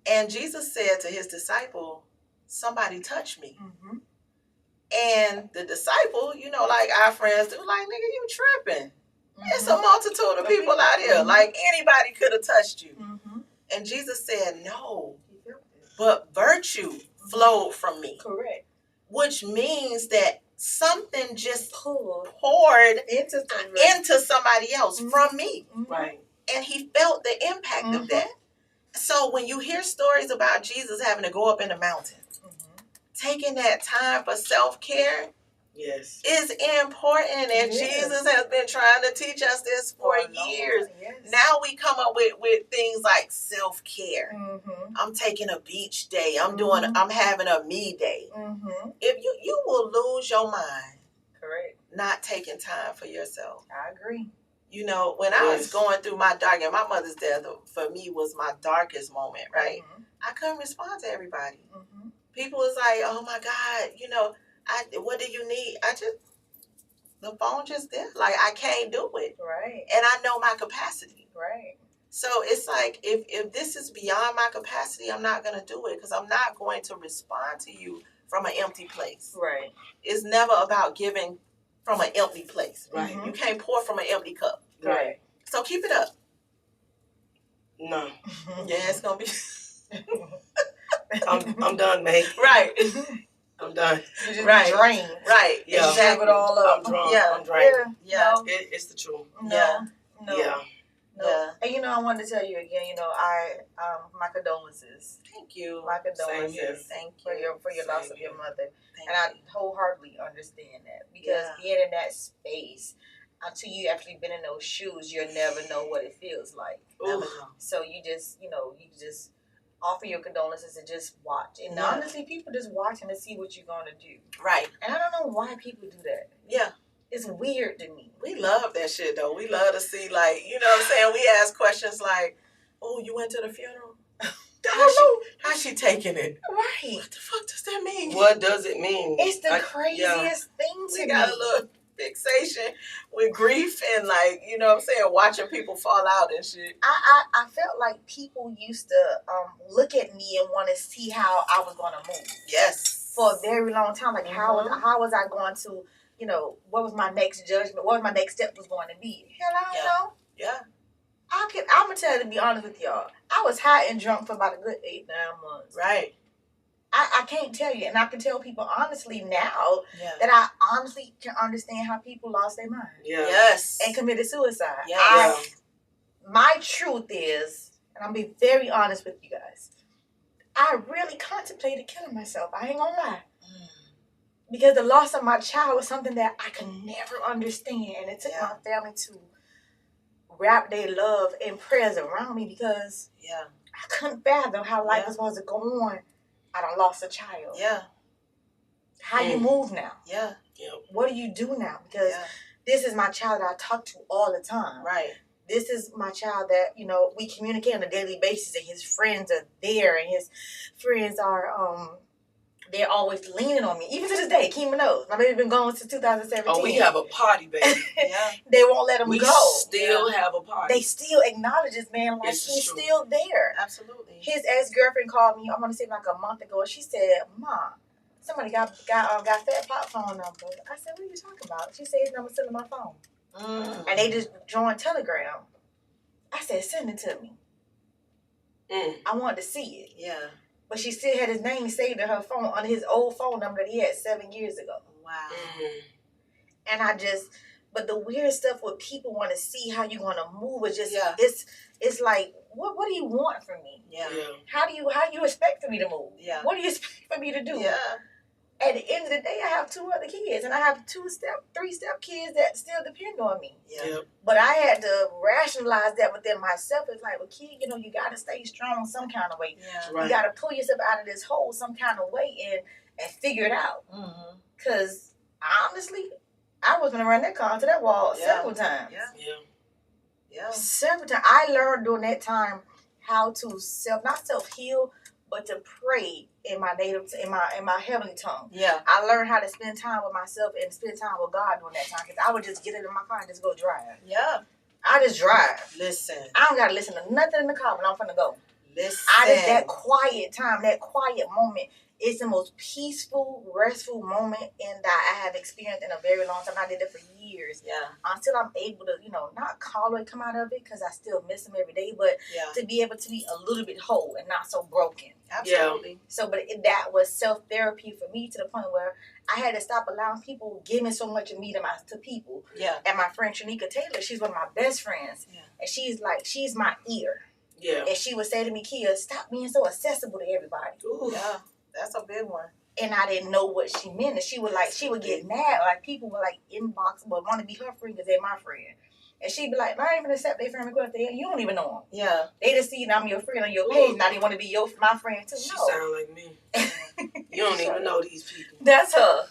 and Jesus said to his disciple, "Somebody touch me." And the disciple, you know, like our friends do, like, nigga, you tripping. It's a multitude of people out here. Like, anybody could have touched you. And Jesus said, no, but virtue flowed from me. Correct. Which means that something just poured into somebody else from me. Right. And he felt the impact of that. So when you hear stories about Jesus having to go up in the mountain, taking that time for self-care is important. And Jesus has been trying to teach us this for years. Now we come up with things like self-care. I'm taking a beach day. I'm having a me day. If you will lose your mind. Correct. Not taking time for yourself. I agree. You know, when I was going through my dark, and my mother's death for me was my darkest moment, right? I couldn't respond to everybody. People was like, oh my God, you know, what do you need? The phone just there. Like, I can't do it. Right. And I know my capacity. Right. So it's like, if this is beyond my capacity, I'm not going to do it, because I'm not going to respond to you from an empty place. Right. It's never about giving from an empty place. Right. You can't pour from an empty cup. Right. So keep it up. No. Yeah, it's going to be... I'm done, mate. Right. I'm done. You just Right. drained. Right. Yeah. Exactly. It all up. I'm drunk. Yeah. I'm drained. Yeah. No. It's the truth. No. Yeah. No. Yeah. No. Yeah. And you know, I wanted to tell you again, you know, my condolences. Thank you. My Same here. condolences Thank for you. your loss of your mother. Thank And I wholeheartedly understand that, because being in that space, until you actually been in those shoes, you'll never know what it feels like. Never know. So you just offer your condolences and just watch. And Yeah. honestly, people just watching to see what you're going to do. Right. And I don't know why people do that. Yeah. It's weird to me. We love that shit, though. We love to see, like, you know what I'm saying? We ask questions like, oh, you went to the funeral? How's she taking it? Right. What the fuck does that mean? What does it mean? It's the craziest thing to We me. got a little fixation with grief and, like, you know what I'm saying, watching people fall out and shit. I felt like people used to look at me and want to see how I was going to move Yes. for a very long time. Like, how was I going to, you know, what was my next judgment? What was my next step was going to be? Hell, I don't know. Yeah. I'm going to tell you, to be honest with y'all, I was high and drunk for about a good 8-9 months. Right. I can't tell you, and I can tell people honestly now Yeah. that I honestly can understand how people lost their mind Yeah. Yes. and committed suicide. Yeah. My truth is, and I'm be very honest with you guys, I really contemplated killing myself. I ain't gonna lie. Because the loss of my child was something that I could never understand. And it took my family to wrap their love and prayers around me because I couldn't fathom how life was supposed to go on. I done lost a child. Yeah. How you move now? Yeah. What do you do now? Because this is my child that I talk to all the time. Right. This is my child that, you know, we communicate on a daily basis, and his friends are there, and his friends are, they're always leaning on me. Even to this day, Kima knows. My baby been gone since 2017. Oh, we have a party, baby. They won't let him go. We still have a party. They still acknowledge this man like he's still there. Absolutely. His ex-girlfriend called me, I want to say like a month ago, and she said, "Mom, somebody got Fat Pop phone number." I said, "What are you talking about?" She said, "His number's still in my phone." And they just joined Telegram. I said, "Send it to me." I wanted to see it. Yeah. But she still had his name saved in her phone on his old phone number that he had 7 years ago. Wow. And but the weird stuff where people want to see how you're going to move is just, it's like, what do you want from me? Yeah. How do you expect for me to move? Yeah. What do you expect for me to do? Yeah. At the end of the day, I have 2 other kids, and I have 3-step kids that still depend on me. Yeah. But I had to rationalize that within myself. It's like, well, kid, you know, you got to stay strong some kind of way. Yeah. Right. You got to pull yourself out of this hole some kind of way and figure it out. Because honestly, I was going to run that car into that wall several times. Yeah. Several times. I learned during that time how to not self-heal, but to pray in my heavenly tongue. Yeah. I learned how to spend time with myself and spend time with God during that time. Because I would just get in my car and just go drive. Yeah. I just drive. Listen. I don't got to listen to nothing in the car when I'm finna go. Listen. That quiet time, that quiet moment, it's the most peaceful, restful moment that I have experienced in a very long time. I did it for years. Yeah. Until I'm able to, you know, not call it come out of it because I still miss him every day, but to be able to be a little bit whole and not so broken. Absolutely. So, but that was self-therapy for me to the point where I had to stop allowing people giving so much of me to people. Yeah. And my friend Shanika Taylor, she's one of my best friends. Yeah. And she's my ear. Yeah. And she would say to me, "Kia, stop being so accessible to everybody." Ooh. Yeah. That's a big one. And I didn't know what she meant. And she would get mad. Like people would like inbox, but want to be her friend because they're my friend. And she'd be like, "I ain't even accept their friend request. You don't even know them. Yeah. They just see that I'm your friend on your page. Now they want to be my friend too." She No. sound like me. You don't even know these people. That's her.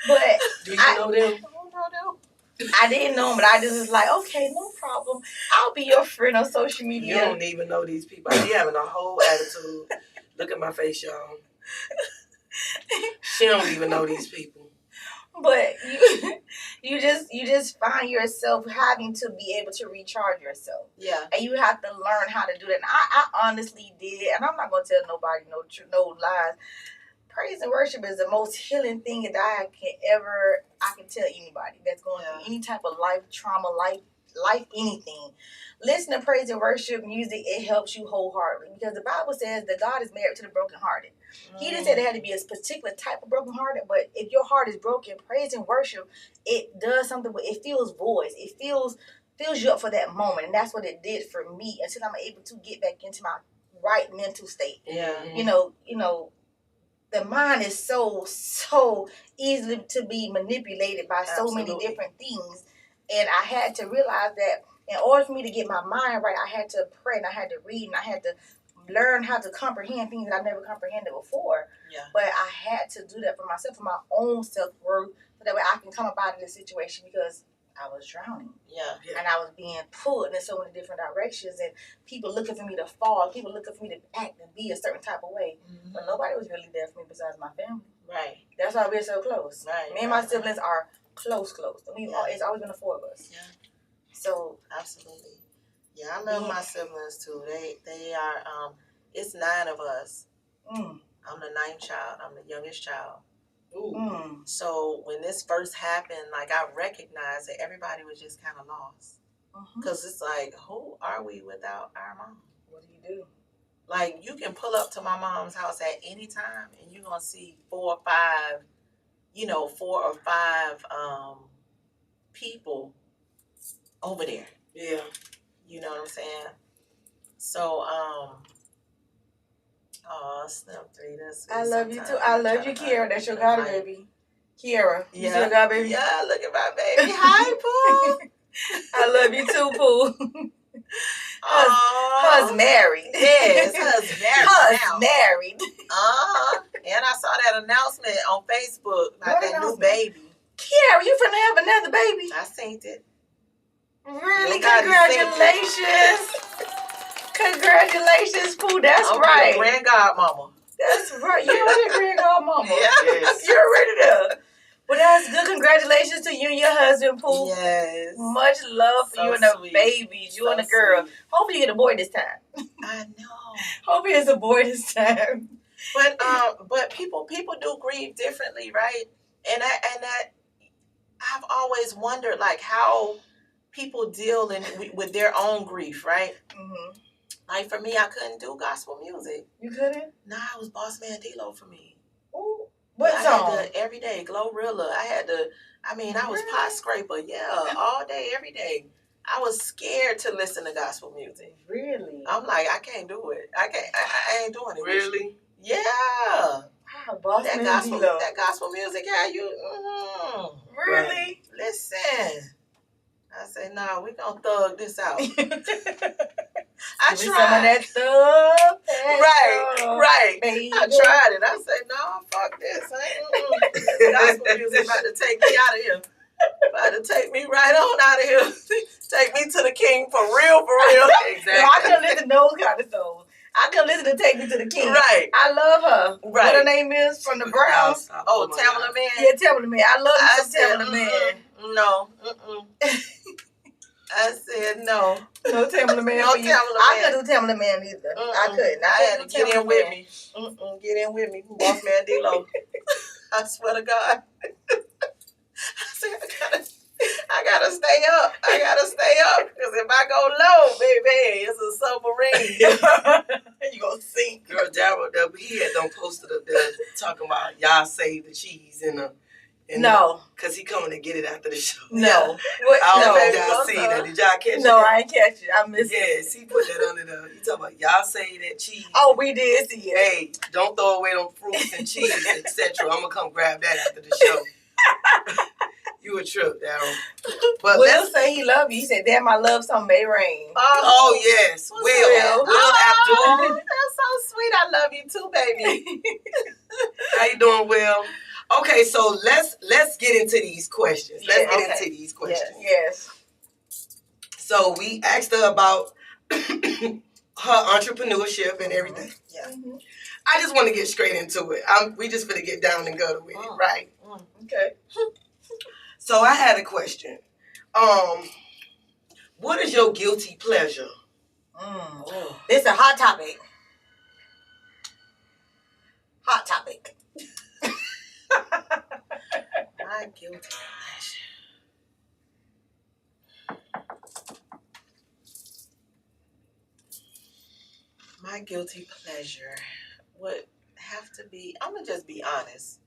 But do you know them? I don't know them. I didn't know them, but I just was like, okay, no problem. I'll be your friend on social media. You don't even know these people. I be having a whole attitude. Look at my face, y'all. She don't even know these people. But you just find yourself having to be able to recharge yourself. Yeah. And you have to learn how to do that. And I honestly did, and I'm not gonna tell nobody no lies. Praise and worship is the most healing thing that I can tell anybody that's going through any type of life trauma, life anything. Listen to praise and worship music. It helps you wholeheartedly because the Bible says that God is married to the brokenhearted. He didn't say there had to be a particular type of brokenhearted, but if your heart is broken, praise and worship, it does something. It fills voids. It fills you up for that moment, and that's what it did for me until I'm able to get back into my right mental state. Yeah. You know. The mind is so easily to be manipulated by so many different things. And I had to realize that in order for me to get my mind right, I had to pray and I had to read and I had to learn how to comprehend things that I never comprehended before. Yeah. But I had to do that for myself, for my own self-worth, so that way I can come up out of this situation because I was drowning. Yeah. And I was being pulled in so many different directions and people looking for me to fall, people looking for me to act and be a certain type of way. Mm-hmm. But nobody was really there for me besides my family. Right. That's why we're so close. Right. Me and my siblings are close. It's always been the 4 of us. Yeah. So absolutely. Yeah, I love my siblings too. They are it's 9 of us. I'm the 9th child. I'm the youngest child. So when this first happened, like I recognized that everybody was just kind of lost. Because it's like, who are we without our mom? What do you do? Like you can pull up to my mom's house at any time and you're going to see 4 or 5 people over there. Yeah. You know what I'm saying? So, oh, Slim 3, that's sweet. I love you too. Sometimes I I'm love trying you, to Kiara. find That's your people to god like. baby. Kiara. You Yeah. see your god baby? Yeah, look at my baby. Hi, Pooh. I love you too, Pooh. Hus Aww. married. Yes, Hus married Hus now. married. And I saw that announcement on Facebook about What that new announcement? baby. Kiara, you finna have another baby? I seen it. Really? Nobody Congratulations. Congratulations, Pooh. That's I'm right. the grand godmama. That's right. You already grand godmama. Yeah. Yes. You're already there. Well, that's good. Congratulations to you and your husband, Pooh. Yes. Much love for So you and the sweet. babies, you So and the girl. sweet. Hopefully you get a boy this time. I know. Hopefully it's a boy this time. But people do grieve differently, right? And that I've always wondered like how people deal with their own grief, right? Mm-hmm. Like for me, I couldn't do gospel music. You couldn't? Nah, it was Boss Man D-Lo for me. Ooh. What I song? had to every day, Glorilla. I was pot scraper, all day, every day. I was scared to listen to gospel music. Really? I'm like, I can't do it. I ain't doing it. Really? Yeah. Wow, Boss Man D-Lo. That gospel music, how you? Really? Listen. I said, no, we gonna thug this out. I Give me tried. some of that stuff. Right. Baby. I tried it. I said, no, fuck this. Gospel music about to take me out of here. About to take me right on out of here. Take me to the King for real, for real. Exactly. No, I couldn't listen to those kind of songs. I couldn't listen to Take Me to the King. Right. I love her. Right. What her name is from the Browns. Oh, my Tamala God. Man. Yeah, Tamala Man. I love I you some Tamala Man. No. I said no. No Tamala Man No for you. Tamala I Man. couldn't do Tamala Man either. I couldn't. I had to couldn't do get in Tamala with Man. me. Get in with me. Boss Man D-Lo. I swear to God. I said, I gotta stay up. I gotta stay up. Because if I go low, baby, it's a submarine. You gonna sink. Girl, Daryl, he had them posted up there talking about y'all save the cheese No. Because he coming to get it after the show. No. What? I don't No. know if y'all seen that. Did y'all catch No, that? I ain't catch it. I missed it. Yes, he put that under the. He talking about y'all save that cheese. Oh, we did see it. Hey, don't throw away them fruits and cheese, etc. I'm gonna come grab that after the show. You a trip, Daryl. But Will say he love you. He said, "Damn, I love some May Rain." Oh yes, Will Will? Abdul. That's so sweet. I love you too, baby. How you doing, Will? Okay, so let's get into these questions. Let's get into these questions. Yes. So we asked her about her entrepreneurship and everything. Yeah. Mm-hmm. I just want to get straight into it. We just gonna get down and gutter with it, right? Okay. So I had a question. What is your guilty pleasure? This is a hot topic. Hot topic. My guilty pleasure. My guilty pleasure would have to be, I'm going to just be honest.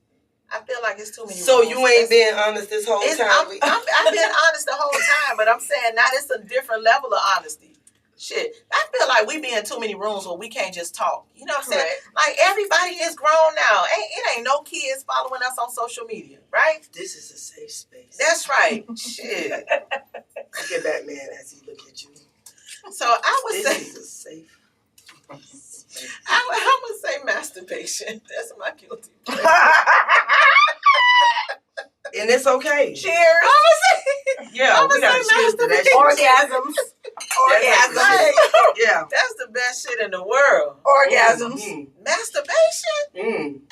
I feel like it's too many So rules. you ain't been honest this whole time? I've been honest the whole time, but I'm saying now it's a different level of honesty. Shit, I feel like we be in too many rooms where we can't just talk. You know what I'm saying? Like everybody is grown now. It ain't no kids following us on social media, right? This is a safe space. That's right. Shit. Look at that man as he look at you. So I would say This is a safe. I would say masturbation. That's my guilty pleasure. And it's okay. Cheers. Yeah, we got to cheers to that shit. Orgasms. Orgasms. Right. Yeah. That's the best shit in the world. Orgasms. Masturbation?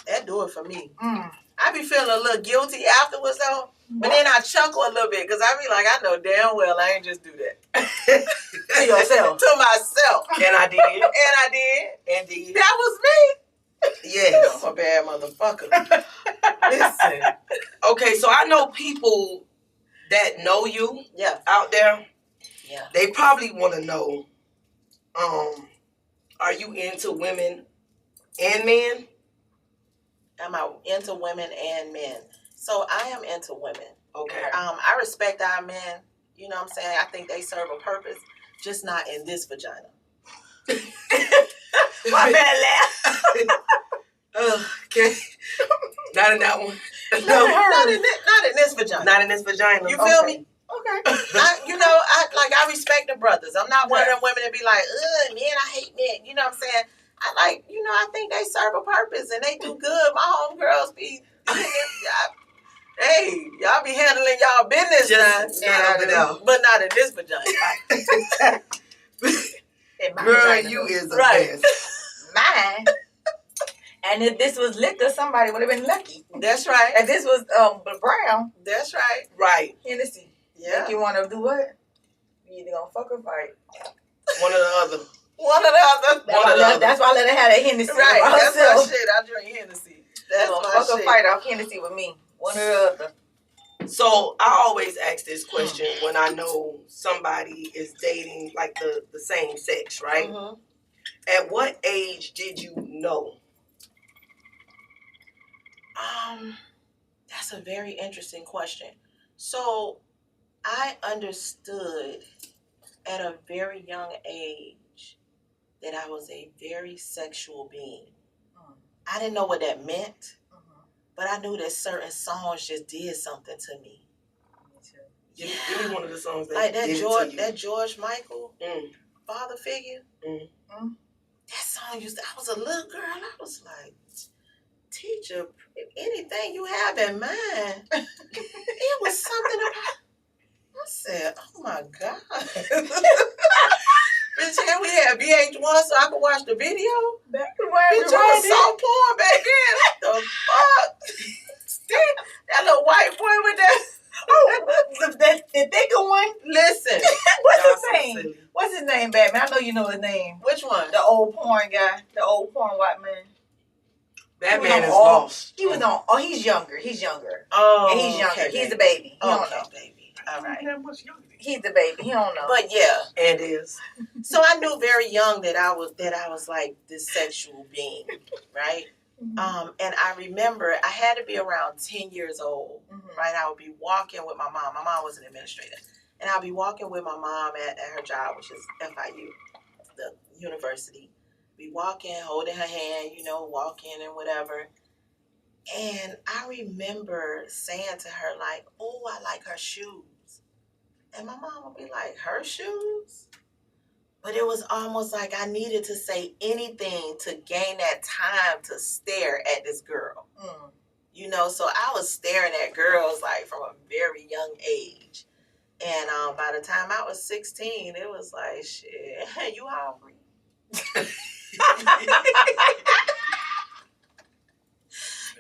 That do it for me. I be feeling a little guilty afterwards though. But then I chuckle a little bit because I be like, I know damn well I ain't just do that. To yourself. To myself. And I did. And I did. Indeed. That was me. Yes. I'm a bad motherfucker. Listen. Okay, so I know people that know you out there. Yeah. They probably want to know, are you into women and men? Am I into women and men? So I am into women. Okay. I respect our men. You know what I'm saying? I think they serve a purpose. just not in this vagina. My bad laugh. Okay. Not in that one. Not in this vagina. Not in this vagina. You feel Okay. me? Okay. I respect the brothers. I'm not one of them women that be like, ugh, man, I hate men. You know what I'm saying? I think they serve a purpose and they do good. My homegirls be, hey, y'all be handling y'all business now, but not in this vagina. In my Girl, vagina, you though. is a Right. mess. Mine. And if this was liquor, somebody would have been lucky. That's right. If this was brown, That's right. Right. Hennessy. Yeah. Make you want to do what? You either gonna fuck or fight. One or the other. One or the other. That's why I let her have that Hennessy. Right. by That's herself. my shit. I drink Hennessy. That's Gonna my fuck or shit. fight off Hennessy with me. One or the other. So I always ask this question when I know somebody is dating like the same sex, right? Mhm. At what age did you know? That's a very interesting question. So I understood at a very young age that I was a very sexual being. I didn't know what that meant, but I knew that certain songs just did something to me. Give me one of the songs that Like did it to you. that George Michael father figure. That song I was a little girl. I was like, teacher, anything you have in mind. It was something about. I said, oh my God. Bitch, and we had VH1 so I could watch the video. Back to Bitch, where we I was were. so poor back then. What the fuck? That little white boy with that. Oh, the thicker one. Listen. What's Y'all his so name? silly. What's his name, Batman? I know you know his name. Which one? The old porn guy. The old porn white man. That He was man on is all- lost. He was on. Oh, he's younger. He's younger. Oh, And he's younger. okay, He's the baby. baby. He don't know. Okay, baby. All right. That much younger. He's the baby. He don't know. But yeah. And is. So I knew very young that I was like this sexual being, right? And I remember I had to be around 10 years old, right? I would be walking with my mom. My mom was an administrator. And I'll be walking with my mom at her job, which is FIU, the university. Be walking, holding her hand, walking and whatever. And I remember saying to her, like, oh, I like her shoes. And my mom would be like, her shoes? But it was almost like I needed to say anything to gain that time to stare at this girl. So I was staring at girls like from a very young age. And by the time I was 16, it was like, shit, you hungry?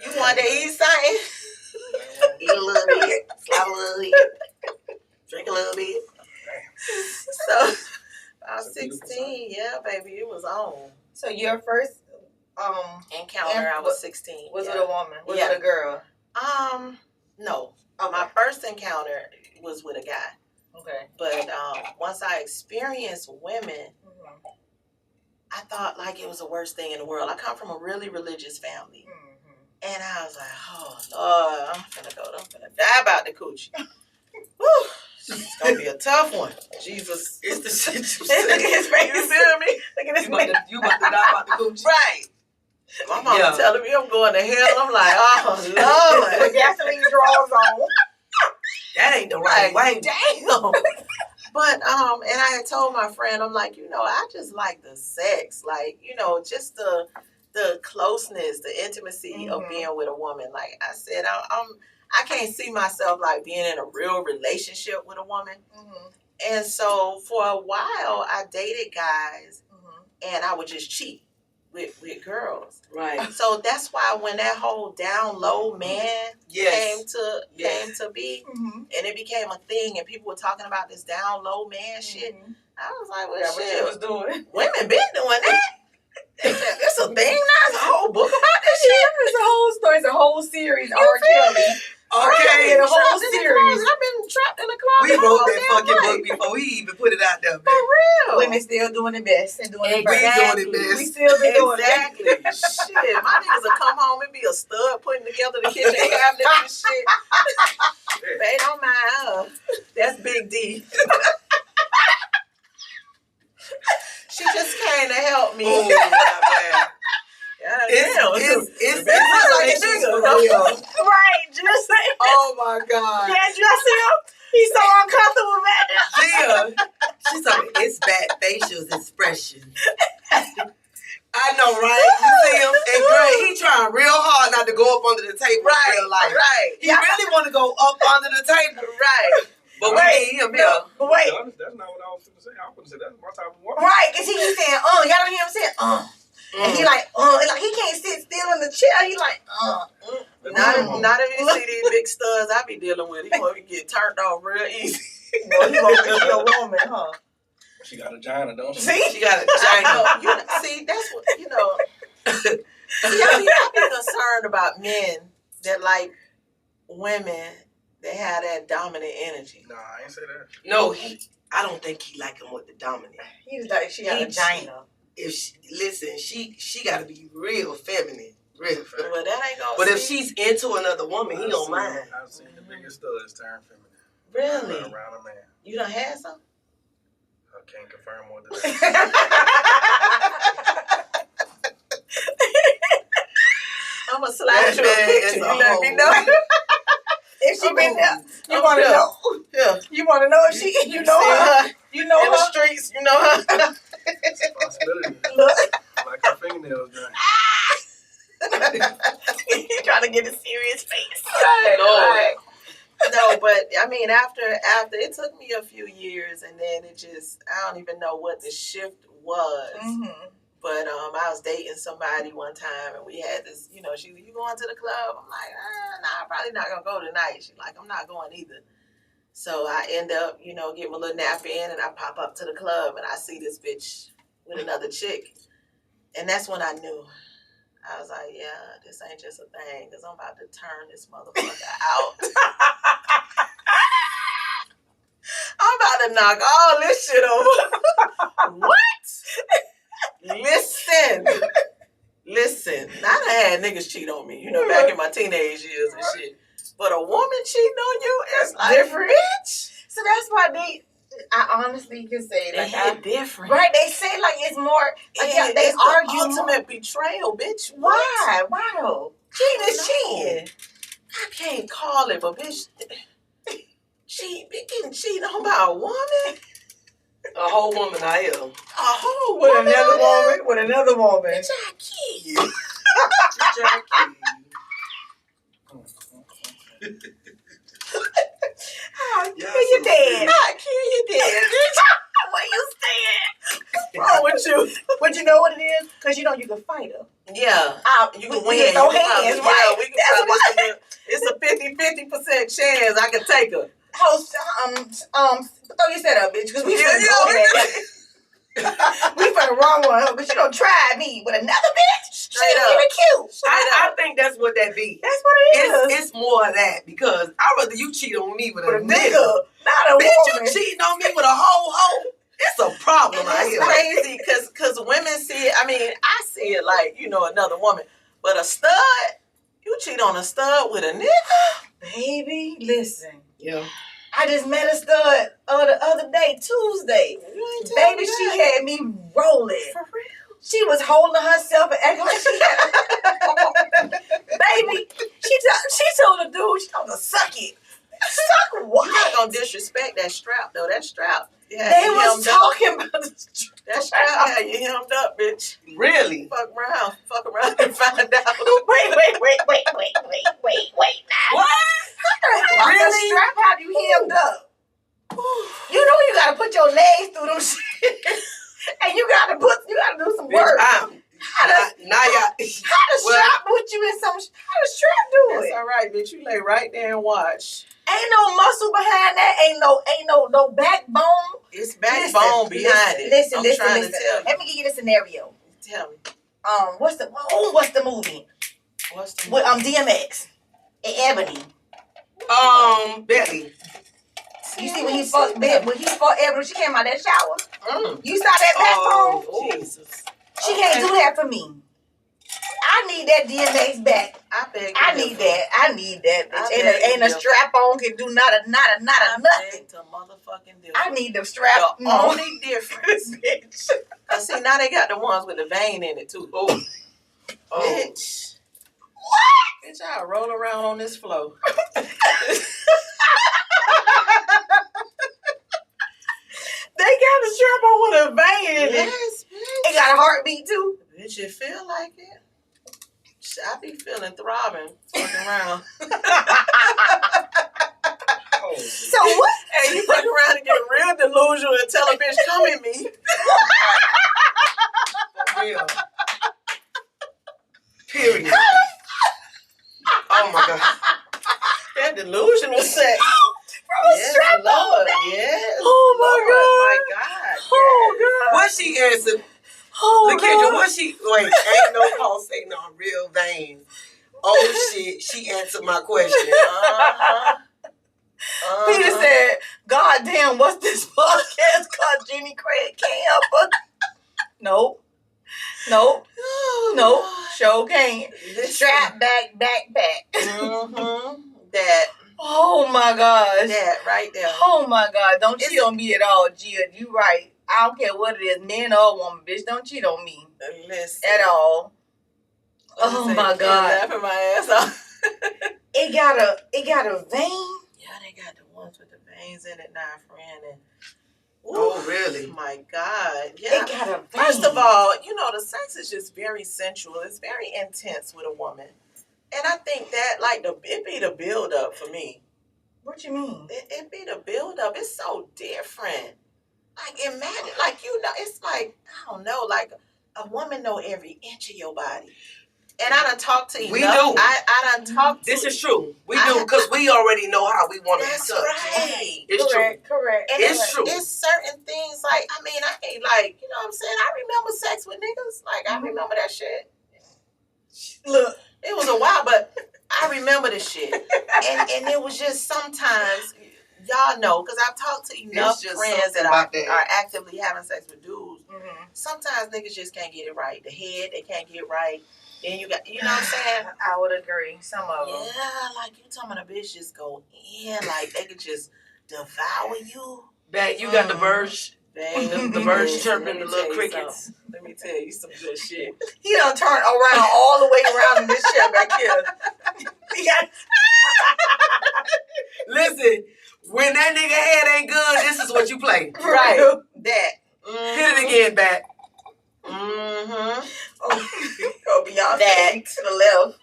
You want to eat something? Eat a little bit, slap a little bit, drink a little bit. So I was 16, yeah, baby, it was on. So your first Encounter, I was 16. was yeah. with a woman? Was Yeah. it a girl? No. Okay. My first encounter was with a guy. Okay. But once I experienced women, I thought like it was the worst thing in the world. I come from a really religious family. And I was like, oh, Lord, I'm finna die about the coochie. Whew. It's gonna be a tough one. Jesus. It's the shit you Look at say. his face. You feel me? Look at his You face. about to die about the coochie. Right. My mama Yeah. telling me I'm going to hell. I'm like, oh, With Lord. gasoline drawers on. That ain't the right way. Damn. But, and I had told my friend, I'm like, I just like the sex. Like, just the closeness, the intimacy of being with a woman. Like I said, I can't see myself like being in a real relationship with a woman. And so for a while I dated guys and I would just cheat with girls. Right. So that's why when that whole down low man Yes. came to be and it became a thing and people were talking about this down low man shit, I was like, well, That's what shit, you was doing. women been doing that. It's a thing now. It's a whole book about this shit. It's a whole story. It's a whole series. You R. feel Kelly. Okay. The whole Trapped in the series. closet. I've been trapped in the closet. We my wrote whole that damn fucking life. book before we even put it out there, For man. real. Women still doing the best and doing the We best. doing it best. We still been doing it. Exactly. Shit, my niggas will come home and be a stud putting together the kitchen cabinet and shit. They don't mind. That's Big D. just came to help me. Oh, my bad. It's like a nigga. Right, just say. Oh my God. Yeah, you see him? He's so uncomfortable back there. Yeah. She's like, it's bad facial expression. I know, right? You see him? And Greg, he trying real hard not to go up under the table in real life. Right. He really want to go up under the table. Right. But we need him here. But wait. That's not what I was going to say. I was going to say that's my type of woman. Right, because he keeps saying, y'all don't hear him saying, And he like he can't sit still in the chair. He like, Not if you see these big studs I be dealing with. He want to get turned off real easy. No, he won't be a woman, huh? She got a vagina, don't she? See? She got a vagina. See, that's what, See, I be concerned about men that like women that have that dominant energy. Nah, I ain't say that. No, I don't think he like him with the dominant. He was like, she got a vagina. If she got to be real feminine. Real feminine. Well, that ain't gonna. But if she's into another woman, he don't mind. I've seen the biggest studs turn feminine. Really? Around a man. You done had some? I can't confirm more than that. I'm gonna slide you a picture. You let me know. If she been there, you Oh, want to yeah. know. Yeah. You want to know if she, you know her. You know In the her. streets, you know her. It's a possibility. Look. Like her fingernails dry. He trying to get a serious face. Right. No, but I mean, after it took me a few years, and then it just I don't even know what the shift was. Mm-hmm. But I was dating somebody one time, and we had this. You going to the club? I'm like, nah, I'm probably not gonna go tonight. She's like, I'm not going either. So I end up, getting my little nap in, and I pop up to the club, and I see this bitch with another chick, and that's when I knew. I was like, yeah, this ain't just a thing, because I'm about to turn this motherfucker out. I'm about to knock all this shit over. What? Listen. I done had niggas cheat on me, back in my teenage years and shit. But a woman cheating on you is like, different. Bitch. So that's why I honestly can say They like hit different. right, they say like it's more like Yeah, they it's argue the more. ultimate betrayal, bitch. Why? Why though? Cheating is cheating. I can't call it, but bitch, getting cheated on by a woman? A whole woman out here. A whole With woman? another woman. With another woman. Bitch, I kill you. I'll kill you dead. I kill you dead, bitch. Where you stand? What's wrong with you? But you know what it is? Because you can fight her. Yeah. You can can win. win. No You can probably- hands, right? Yeah, we can That's probably what. it's a 50% chance I can take her. Host, throw your set up, bitch, because we finna Yeah, go yeah. there. We for the wrong one, huh? But you don't try me with another bitch. She Straight ain't up. even cute. I think that's what that be. That's what it is. It's more of that because I'd rather you cheat on me with a With a nigga. nigga, not a Bitch, woman. you cheating on me with a whole hoe. It's a problem And right it's here. crazy because women see it. I mean, I see it like, another woman. But a stud, you cheat on a stud with a nigga? Baby, listen. Yeah. I just met a stud the other day, Tuesday. You ain't tell Baby, me she that. had me rolling. For real? She was holding herself and acting like she had. Baby, she told the dude, she told him to suck it. Suck what? You're not going to disrespect that strap, though. That strap. Yeah, They was talking about the That strap had you hemmed up, bitch. Really? Fuck around and find out. Wait. What? Really? The strap had you hemmed up. You know you gotta put your legs through them shit. And you gotta do some work. Now y'all. How the strap put you in some? How the strap do That's it? all right, bitch. You lay right there and watch. Ain't no muscle behind that. Ain't no backbone. It's backbone behind it. Listen. I'm trying to tell you. Let me give you the scenario. Tell me. What's the movie? What's the With DMX and Ebony. Betty. You see when he fought Ebony, she came out that shower. You saw that Oh, backbone? Jesus. She can't do that for me. I need that DMX back. I beg I need that. I Bitch. beg Ain't a you. strap on can do not a nothing. To motherfucking difference. I need the strap. The only difference, bitch. See, now they got the ones with the vein in it too. Oh. Bitch. Bitch, I'll roll around on this floor. They got a strap on with a vein in it. Yes, bitch. It got a heartbeat too. Bitch, it feel like it. I be feeling throbbing, fucking around. So what? Hey, you fuck around and get real delusional and tell a bitch, come at me. For real. Period. Oh my God. That delusional sex. From a strap on. Lord. Yes. Oh my Lord. God. My God. Oh Yes. God. What she answered? Oh LaKendra, God. what she, wait, ain't no pulsating on real veins. Oh shit, she answered my question. Peter said, "God damn, what's this podcast called? Jenny Craig can't help us." Nope. Show can't. Strap back. Mm-hmm. That Oh my gosh. right there. Oh my God. Don't cheat on me at all, Gia. You right. I don't care what it is, man or woman, bitch. Don't cheat on me Listen. at all. Oh my God. Laughing my ass off. It got a vein. Yeah, they got the ones with the veins in it now, friend. And Oh, really? My God. Yeah. It got a vein. First of all, the sex is just very sensual. It's very intense with a woman. And I think that, it be the build up for me. What you mean? It be the build up. It's so different. Like, imagine, it's like, I don't know, like a woman know every inch of your body. And I done talked to you. We do. I done talked to This is true. We do, because we already know how we want to be That's touched. right. It's Correct. And It's true. It's certain things, I ain't like, you know what I'm saying? I remember sex with niggas. Like, I remember that shit. Look. It was a while, but I remember the shit. And it was just sometimes, y'all know, because I've talked to enough just friends that something about are actively having sex with dudes. Mm-hmm. Sometimes niggas just can't get it right. The head, they can't get right. Then you got, you know what I'm saying? I would agree. Some of them. Yeah, like you talking about a bitch just go in, like they could just devour you. That you got the birds, the birds chirping, the little crickets. Let me tell you some good shit. He done turned around all the way around in this chair back here. He got Listen, when that nigga head ain't good, this is what you play. Right. That. Hit it again, back. Mm-hmm. Oh, Beyonce That. to the left.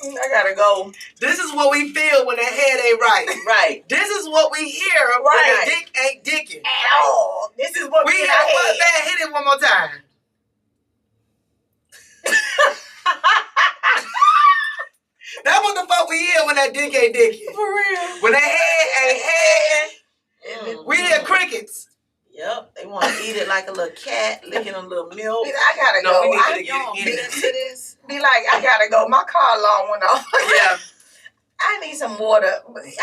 I gotta go. This is what we feel when the head ain't right. Right. This is what we hear when Right. the dick ain't dicking. At all. This is what We we hear got one bad, hit it one more time. That's what the fuck we hear when that dick ain't dicking. For real. When that head ain't heading, we hear crickets. Yep. They want to eat it like a little cat, licking a little milk. I gotta No, go. we need I to get Y'all in get it. into this. be like, I gotta go. My car alarm went off. Yeah. I need some water.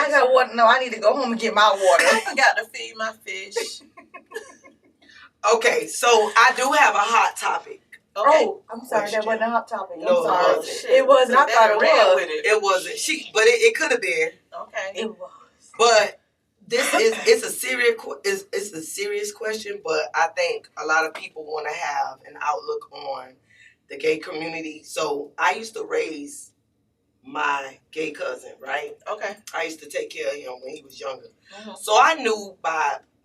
I got water. No, I need to go home and get my water. I forgot to feed my fish. Okay, so I do have a hot topic. Okay. Oh, I'm sorry. That wasn't a hot topic. No, I'm sorry. it wasn't. It wasn't. I thought it ran was. with it. It wasn't. But it could have been. Okay. It was. But it's a serious question, but I think a lot of people want to have an outlook on the gay community. So I used to raise my gay cousin, right? Okay. I used to take care of him when he was younger. Mm-hmm. So I knew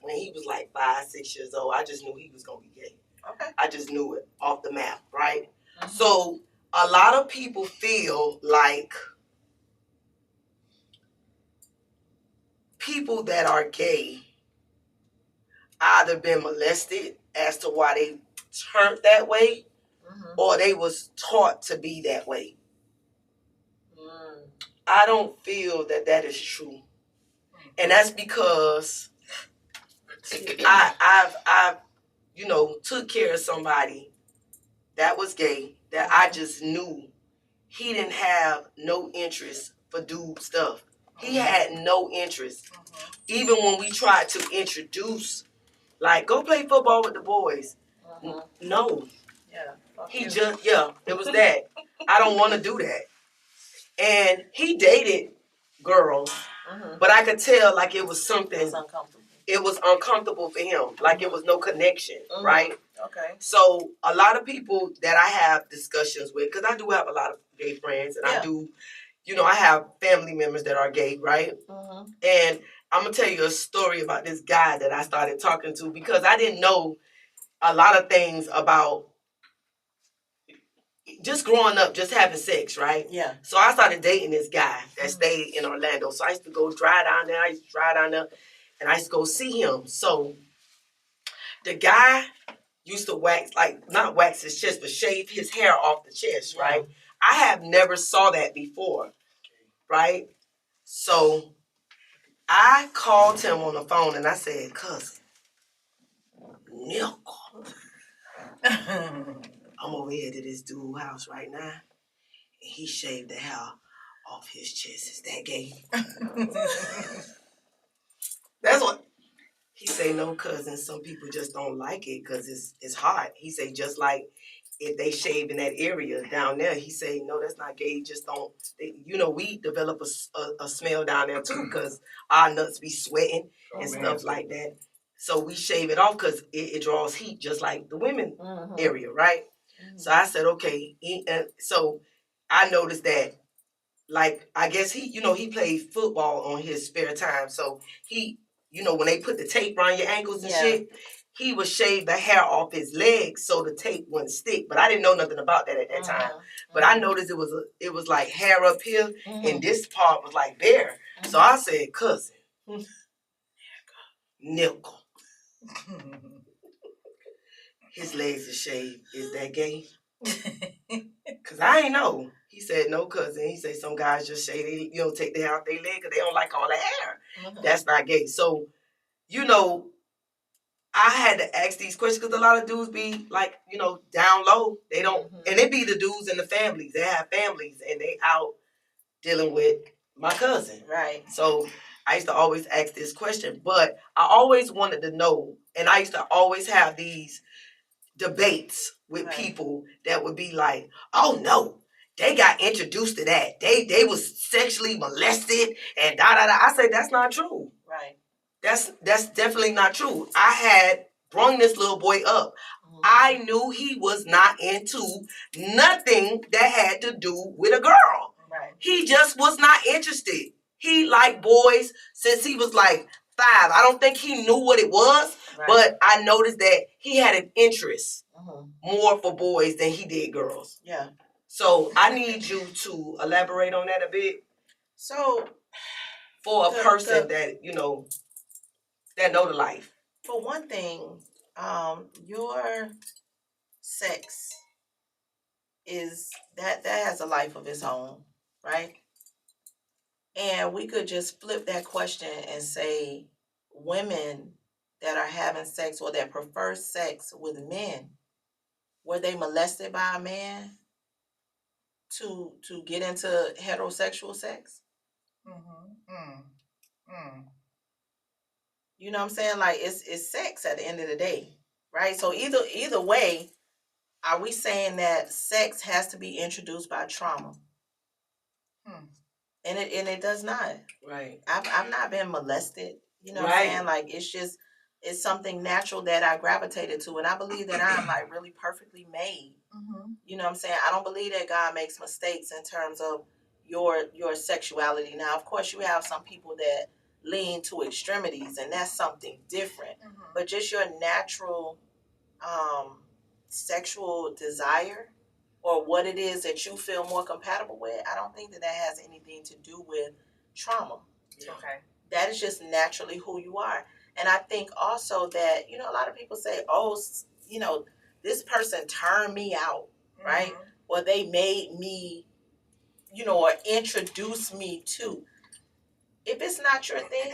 when he was like 5, 6 years old, I just knew he was going to be gay. Okay. I just knew it off the map, right? Mm-hmm. So a lot of people feel like people that are gay either been molested as to why they turned that way, Mm-hmm. or they was taught to be that way. Mm. I don't feel that is true. And that's because I've took care of somebody that was gay that I just knew he didn't have no interest for dude stuff. He had no interest. Even when we tried to introduce, like, go play football with the boys. Mm-hmm. No. Yeah. He just, it was that. I don't want to do that. And he dated girls, Mm-hmm. but I could tell, like, it was It something. was uncomfortable. It was uncomfortable for him. Like, it was no connection, Mhm. right? Okay. So a lot of people that I have discussions with, because I do have a lot of gay friends, and I do, I have family members that are gay, right? Mm-hmm. And I'm gonna tell you a story about this guy that I started talking to because I didn't know a lot of things about just growing up, just having sex, right? Yeah. So I started dating this guy that stayed in Orlando. So I used to go drive down there. And I used to go see him. So the guy used to not wax his chest, but shave his hair off the chest, right? I have never saw that before, right? So I called him on the phone and I said, cousin, Nickel, I'm over here to this dude's house right now. And he shaved the hair off his chest. Is that gay? That's what he say. No, cousin. Some people just don't like it because it's hot. He say just like if they shave in that area down there. He say no, that's not gay. Just don't. We develop a smell down there too because our nuts be sweating and stuff like that. So we shave it off because it draws heat just like the women area, right? Mm-hmm. So I said okay. So I noticed that. Like, I guess he played football on his spare time. So he, when they put the tape around your ankles and shit, he would shave the hair off his legs so the tape wouldn't stick. But I didn't know nothing about that at that time. But I noticed it was like hair up here and this part was like bare. So I said, cousin, nickel. His legs are shaved. Is that gay? Because I ain't know. He said, no, cousin. He said, some guys just shave, take the hair off their leg because they don't like all the hair. Mm-hmm. That's not gay. So, I had to ask these questions because a lot of dudes be like, down low. They don't, and it be the dudes in the families. They have families and they out dealing with my cousin. Right. So I used to always ask this question, but I always wanted to know, and I used to always have these debates with people that would be like, oh no, they got introduced to that. They was sexually molested and da da da. I say that's not true. Right. That's definitely not true. I had brung this little boy up. I knew he was not into nothing that had to do with a girl. Right. He just was not interested. He liked boys since he was like 5. I don't think he knew what it was, but I noticed that he had an interest more for boys than he did girls. Yeah. So I need you to elaborate on that a bit. So for a person that, that know the life. For one thing, your sex is that has a life of its own, right? And we could just flip that question and say women that are having sex or that prefer sex with men, were they molested by a man to get into heterosexual sex? You know what I'm saying? Like it's sex at the end of the day, right? So either way, are we saying that sex has to be introduced by trauma? And it does not. Right. I've not been molested. You know what I'm saying? Like it's something natural that I gravitated to, and I believe that I'm like really perfectly made. You know what I'm saying? I don't believe that God makes mistakes in terms of your sexuality. Now, of course, you have some people that lean to extremities, and that's something different. But just your natural sexual desire or what it is that you feel more compatible with, I don't think that has anything to do with trauma. Okay. That is just naturally who you are. And I think also that, a lot of people say, oh, this person turned me out, right? Or they made me, or introduced me to. If it's not your thing,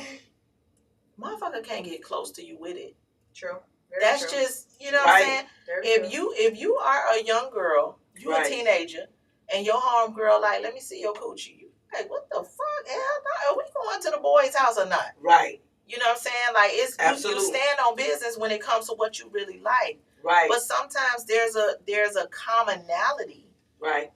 motherfucker can't get close to you with it. True. That's true. Just, what I'm saying? If you are a young girl, you a teenager, and your homegirl like, let me see your coochie. You like, what the fuck? Hell no. Are we going to the boys' house or not? Right. You know what I'm saying? Like Absolutely. you stand on business when it comes to what you really like. Right. But sometimes there's a commonality right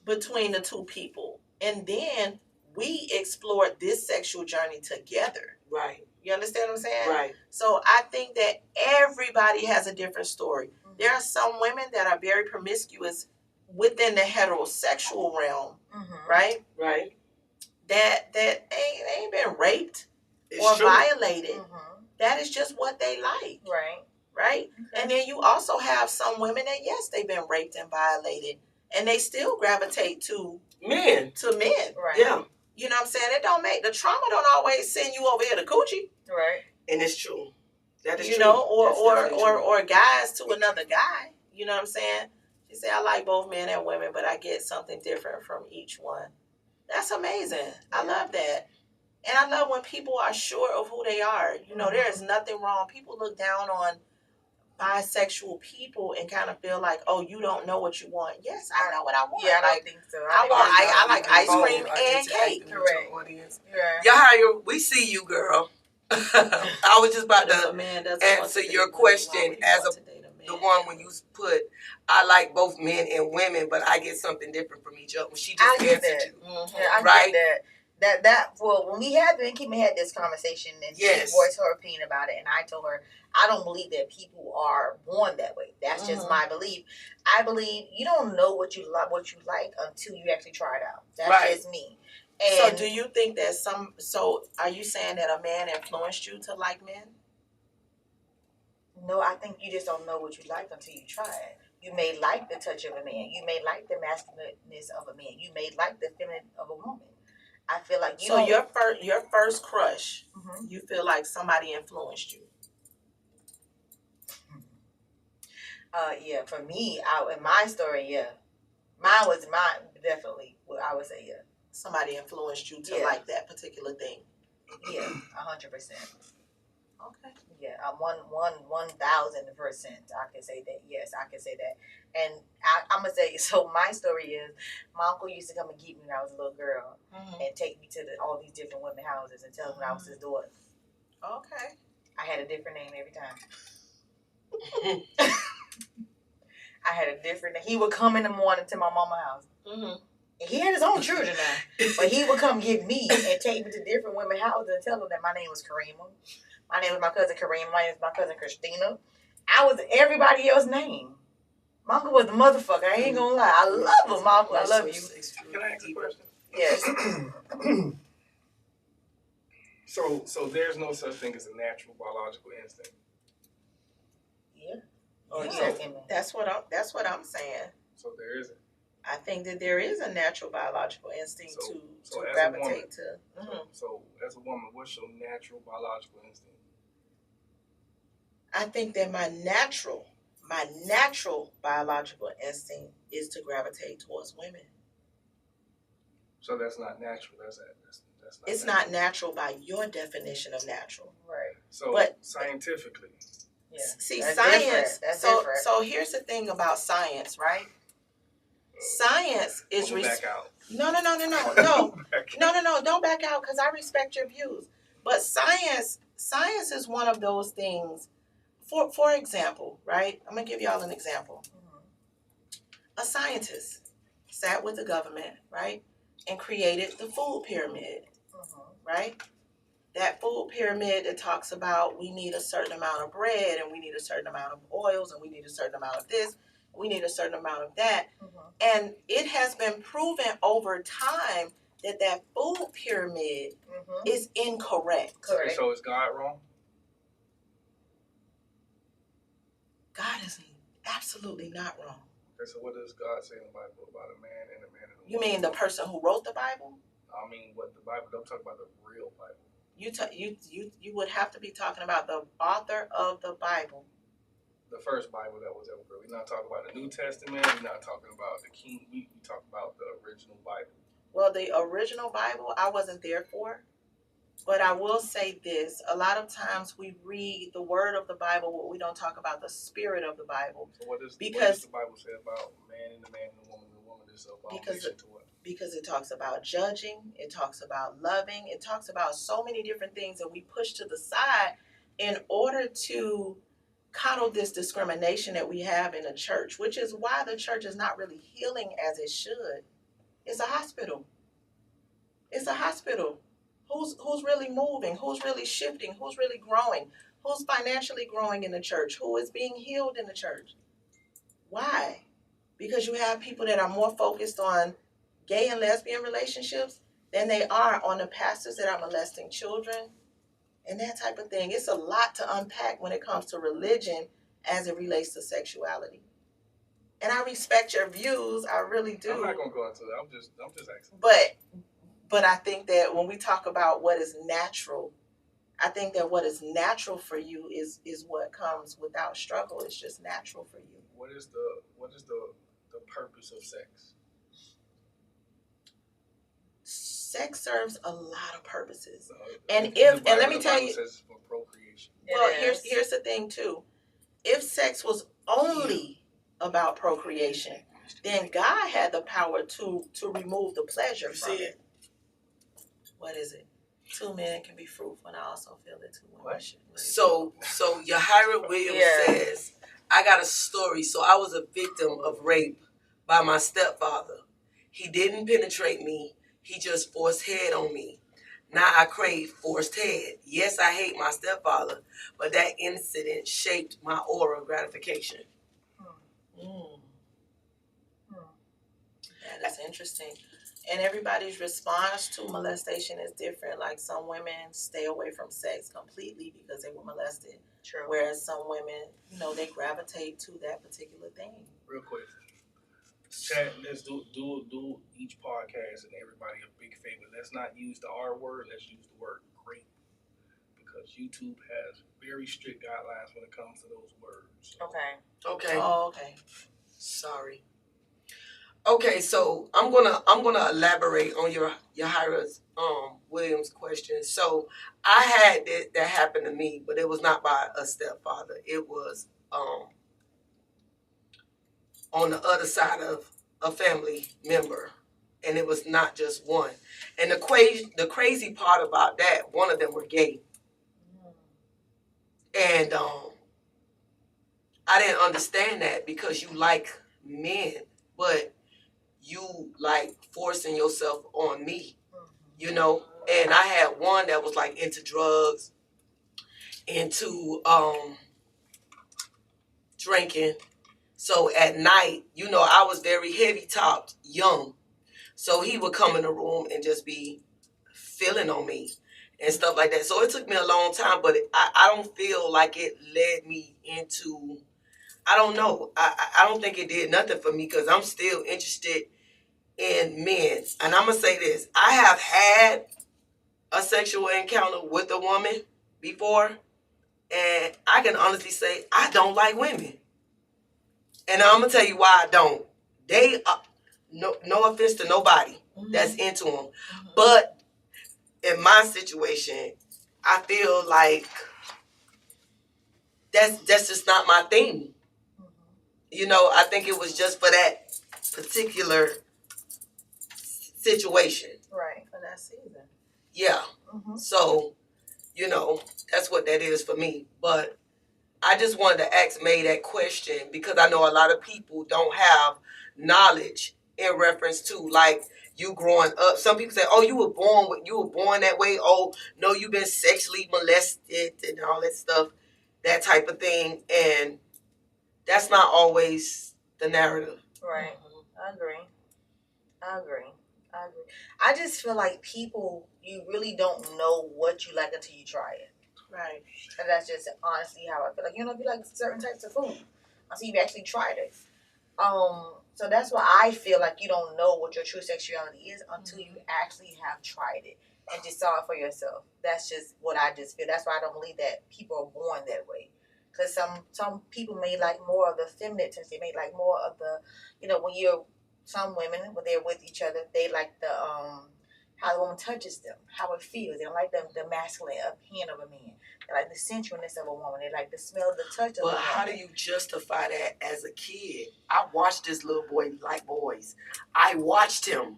between the two people. And then we explored this sexual journey together. Right. You understand what I'm saying? Right. So I think that everybody has a different story. Mm-hmm. There are some women that are very promiscuous within the heterosexual realm, Mm-hmm. right? Right. That ain't been raped It's or true. violated. Mm-hmm. That is just what they like, Right. right? Okay. And then you also have some women that, yes, they've been raped and violated, and they still gravitate to Men. men. Right. Yeah. You know what I'm saying? It don't make the trauma don't always send you over here to coochie. Right. And it's true. That is You true. know, That's definitely true. or guys to another guy. You know what I'm saying? She said, I like both men and women, but I get something different from each one. That's amazing. I love that. And I love when people are sure of who they are. You know, there is nothing wrong. People look down on bisexual people and kind of feel like, oh, you don't know what you want. Yes, I know what I want. Yeah, I Like, don't think so. I like ice Both cream are and interacting cake. with your Correct. audience. Yeah. We see you, girl. I was just about But if to a man doesn't answer want to date your women, question why would he as want to date a man? the one when you put, I like both men and women, but I get something different from each other. She just I get answered that. you. Mhm. Yeah, I Right. get that. Well, when we had and Kimmy had this conversation, and Yes. she voiced her opinion about it, and I told her I don't believe that people are born that way. That's just my belief. I believe you don't know what you like until you actually try it out. That's Right. just me. So And do you think that so are you saying that a man influenced you to like men? no, I think you just don't know what you like until you try it. You may like the touch of a man. You may like the masculineness of a man. You may like the feminine of a woman. I feel like So your first crush, Mhm. you feel like somebody influenced you. Yeah, for me, in my story, yeah. Mine definitely. Well, I would say, yeah. Somebody influenced you to Yeah. like that particular thing. Yeah, 100%. Okay. Yeah, 1,000%. I can say that. Yes, I can say that. And I'm gonna say, so my story is, my uncle used to come and get me when I was a little girl, and take me to all these different women houses and tell me I was his daughter. Okay. I had a different name every time. I had a different. He would come in the morning to my mama's house. Mm-hmm. He had his own children now, but he would come get me and take me to different women's houses and tell them that my name was Karima. My name was my cousin Karima. My name is my cousin Christina. I was everybody else's name. My uncle was the motherfucker. I ain't gonna lie. I love him, my uncle. I love you. Can I ask a question? Yes. So there's no such thing as a natural biological instinct. Yeah. Oh, Yeah. you asking me? That's what I'm saying. So there isn't. I think that there is a natural biological instinct So to as a gravitate woman- to. Mhm. So as a woman, what's your natural biological instinct? I think that my natural biological instinct is to gravitate towards women. So that's not natural. That's not. It's natural. not natural by your definition of natural. Right. So but- scientifically, Yeah. See, That's science. different. That's so different. so here's the thing about science, right? Science is I'm back out. No. Back out. No. Don't back out because I respect your views. But science is one of those things. For example, right? I'm gonna give y'all an example. A scientist sat with the government, right, and created the food pyramid, right? That food pyramid that talks about we need a certain amount of bread and we need a certain amount of oils and we need a certain amount of this, we need a certain amount of that. And it has been proven over time that food pyramid is incorrect. Correct. So is God wrong? God is absolutely not wrong. Okay, so what does God say in the Bible about a man and a man and a woman? You mean the person who wrote the Bible? I mean, what the Bible? Don't talk about the real Bible. You would have to be talking about the author of the Bible. The first Bible that was ever written. We're not talking about the New Testament. We're not talking about the King. We talk about the original Bible. Well, the original Bible, I wasn't there for. But I will say this. A lot of times we read the word of the Bible, but we don't talk about the spirit of the Bible. So what does the Bible say about man and the man and the woman is a abomination to what? Because it talks about judging, it talks about loving, it talks about so many different things that we push to the side in order to coddle this discrimination that we have in the church, which is why the church is not really healing as it should. It's a hospital. It's a hospital. Who's really moving? Who's really shifting? Who's really growing? Who's financially growing in the church? Who is being healed in the church? Why? Because you have people that are more focused on gay and lesbian relationships than they are on the pastors that are molesting children and that type of thing. It's a lot to unpack when it comes to religion as it relates to sexuality. And I respect your views, I really do. I'm not gonna go into that. I'm just asking. But I think that when we talk about what is natural, I think that what is natural for you is what comes without struggle. It's just natural for you. What is the purpose of sex? Sex serves a lot of purposes. And let me tell you, says for procreation. well, here's the thing too. If sex was only about procreation, then God had the power to remove the pleasure from it. What is it? 2 men can be fruitful, and I also feel that 2 women should. So Yahira Williams says, I got a story. So I was a victim of rape by my stepfather. He didn't penetrate me. He just forced head on me. Now I crave forced head. Yes, I hate my stepfather, but that incident shaped my oral gratification. That is interesting. And everybody's response to molestation is different. Like some women stay away from sex completely because they were molested. True. Whereas some women, they gravitate to that particular thing. Real quick. Chat, let's do each podcast and everybody a big favor. Let's not use the R word, let's use the word grape. Because YouTube has very strict guidelines when it comes to those words. Okay. Oh, okay. Sorry. Okay, so I'm gonna elaborate on your Yahira's Williams question. So I had that happen to me, but it was not by a stepfather. It was on the other side of a family member, and it was not just one. And the crazy part about that, one of them were gay, and I didn't understand that because you like men, but you like forcing yourself on me, And I had one that was like into drugs, into drinking. So at night, I was very heavy topped, young. So he would come in the room and just be feeling on me and stuff like that. So it took me a long time, but I don't feel like it led me into, I don't know. I don't think it did nothing for me because I'm still interested in men. And I'm going to say this. I have had a sexual encounter with a woman before, and I can honestly say I don't like women. And I'm going to tell you why I don't. They, no offense to nobody that's into them. But in my situation, I feel like that's just not my thing. I think it was just for that particular situation. Right, for that season. Yeah. So, that's what that is for me. But I just wanted to ask May that question because I know a lot of people don't have knowledge in reference to like you growing up. Some people say, "Oh, you were born that way." Oh, no, you've been sexually molested and all that stuff, that type of thing, and that's not always the narrative. Right. I agree. I just feel like people, you really don't know what you like until you try it. Right. And that's just honestly how I feel. Like, if you like certain types of food until you've actually tried it. So that's why I feel like you don't know what your true sexuality is until you actually have tried it and just saw it for yourself. That's just what I just feel. That's why I don't believe that people are born that way. Because some people may like more of the feminine touch. They may like more of the, some women, when they're with each other, they like the how the woman touches them, how it feels. They don't like the masculine hand of a man. They like the sensualness of a woman. They like the smell of the touch of a woman. But how do you justify that as a kid? I watched this little boy like boys. I watched him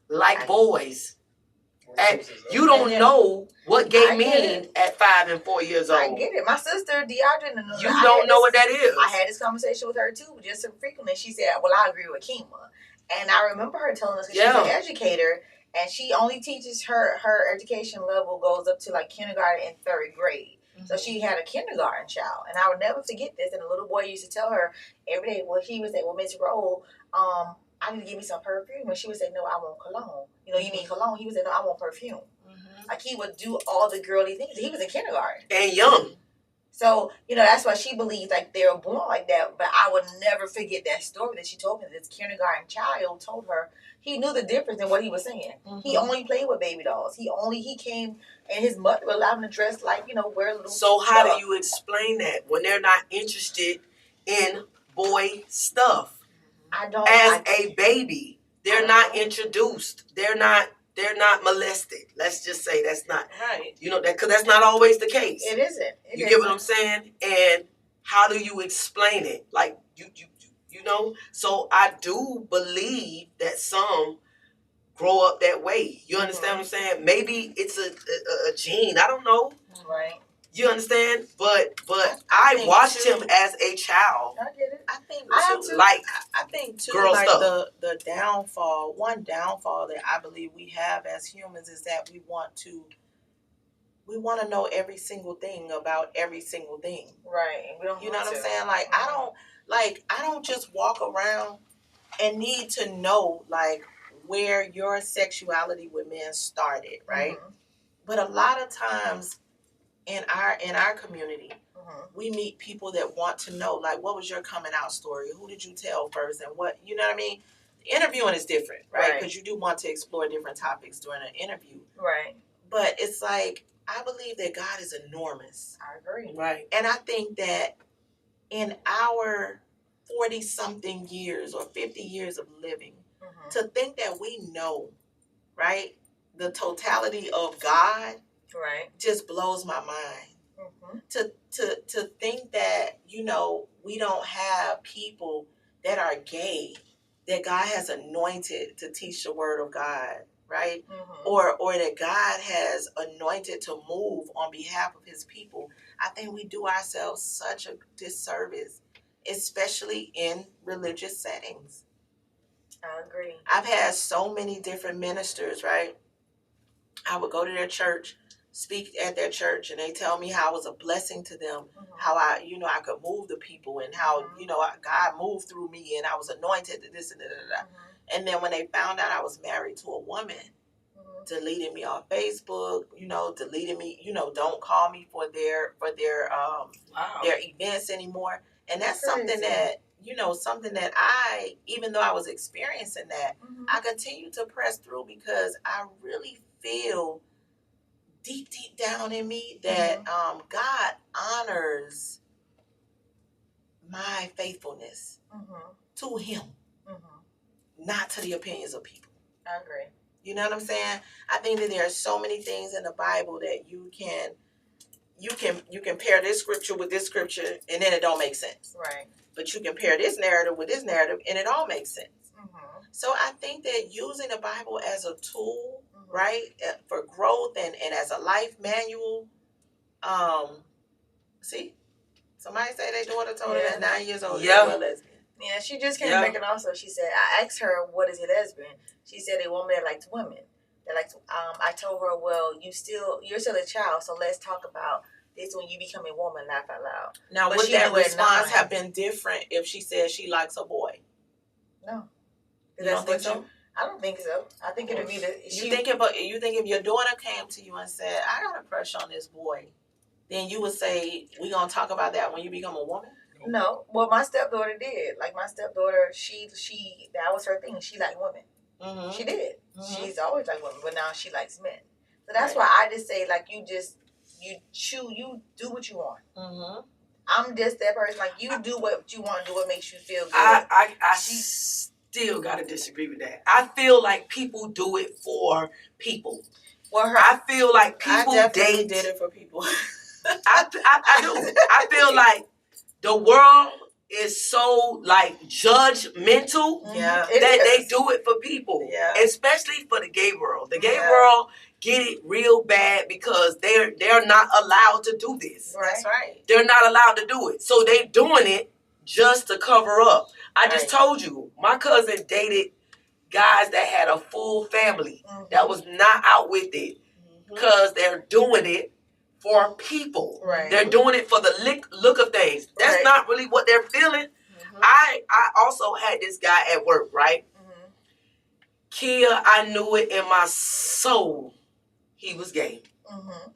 like boys. And you don't know what gay mean at 5 and 4 years old. I get it. My sister, Deidre, you don't know what that is. I had this conversation with her too, just so frequently. She said, well, I agree with Kima. And I remember her telling us, because she's an educator, and she only teaches her education level goes up to like kindergarten and third grade. So she had a kindergarten child, and I would never forget this. And the little boy used to tell her every day. Well, he would say, "Well, Miss Rowe, I need to give me some perfume," and she would say, "No, I want cologne." You know, you need cologne. He would say, "No, I want perfume." Like he would do all the girly things. He was in kindergarten and young. So, you know, that's why she believes like they were born like that. But I would never forget that story that she told me. This kindergarten child told her he knew the difference in what he was saying. He only played with baby dolls. He came and his mother allowed him to dress like, you know, wear little So how stuff. do you explain that when they're not interested in boy stuff? I don't. As a baby, they're not introduced. They're not molested. Let's just say that's not right. You know that because that's not always the case. It isn't. You get what I'm saying? And how do you explain it? Like you know. So I do believe that some grow up that way. You understand what I'm saying? Maybe it's a gene. I don't know. Right. You understand? But I watched him as a child. I get it. I think too. Like I think too, girl like stuff. the downfall. One downfall that I believe we have as humans is that we want to know every single thing about every single thing. Right. We don't. You know what I'm saying? Like I don't just walk around and need to know like where your sexuality with men started, right? But a lot of times in our community, we meet people that want to know, like, what was your coming out story? Who did you tell first? And what, you know what I mean? Interviewing is different, right? Because you do want to explore different topics during an interview. Right. But it's like, I believe that God is enormous. I agree. Right. And I think that in our 40-something years or 50 years of living, to think that we know, right, the totality of God, right, just blows my mind. To think that, you know, we don't have people that are gay that God has anointed to teach the word of God, right? Or that God has anointed to move on behalf of his people. I think we do ourselves such a disservice, especially in religious settings. I agree. I've had so many different ministers, right? I would go to their church, speak at their church, and they tell me how I was a blessing to them, how I could move the people, and how, God moved through me, and I was anointed to this and that. And then when they found out I was married to a woman, deleting me on Facebook, deleting me, don't call me for their events anymore. And that's something that, something that I, even though I was experiencing that, I continue to press through because I really feel deep down in me that God honors my faithfulness to him, not to the opinions of people. I agree. You know what I'm saying? I think that there are so many things in the Bible that you can pair this scripture with this scripture and then it don't make sense. Right. But you can pair this narrative with this narrative and it all makes sense. So I think that using the Bible as a tool, right, for growth and as a life manual, see, somebody say their daughter told her at 9 years old they were lesbian. Yeah, she just came back and also she said, I asked her, what is a lesbian? She said a woman that likes women. That likes. I told her, well, you're still a child, so let's talk about this when you become a woman, laugh out loud. Now, would that response have been different if she said she likes a boy? No. You don't think so? I don't think so. I think it would be you think if your daughter came to you and said, I got a crush on this boy, then you would say, we're going to talk about that when you become a woman? No. Well, my stepdaughter did. Like, my stepdaughter, she that was her thing. She liked women. She did. She's always liked women, but now she likes men. So that's why I just say, like, you do what you want. I'm just that person. Like, you do what you want to do, what makes you feel good. I still got to disagree with that. I feel like people do it for people. Well, I feel like people definitely did it for people. I do. I feel like the world is so like judgmental that they do it for people, especially for the gay world. The gay world get it real bad because they're not allowed to do this. That's right. They're not allowed to do it, so they doing it just to cover up. I just told you, my cousin dated guys that had a full family Mhm. that was not out with it Mhm. because they're doing it for people. Right. They're doing it for the look of things. That's Right. not really what they're feeling. Mhm. I also had this guy at work, right? Mhm. Kia, I knew it in my soul he was gay. Mhm.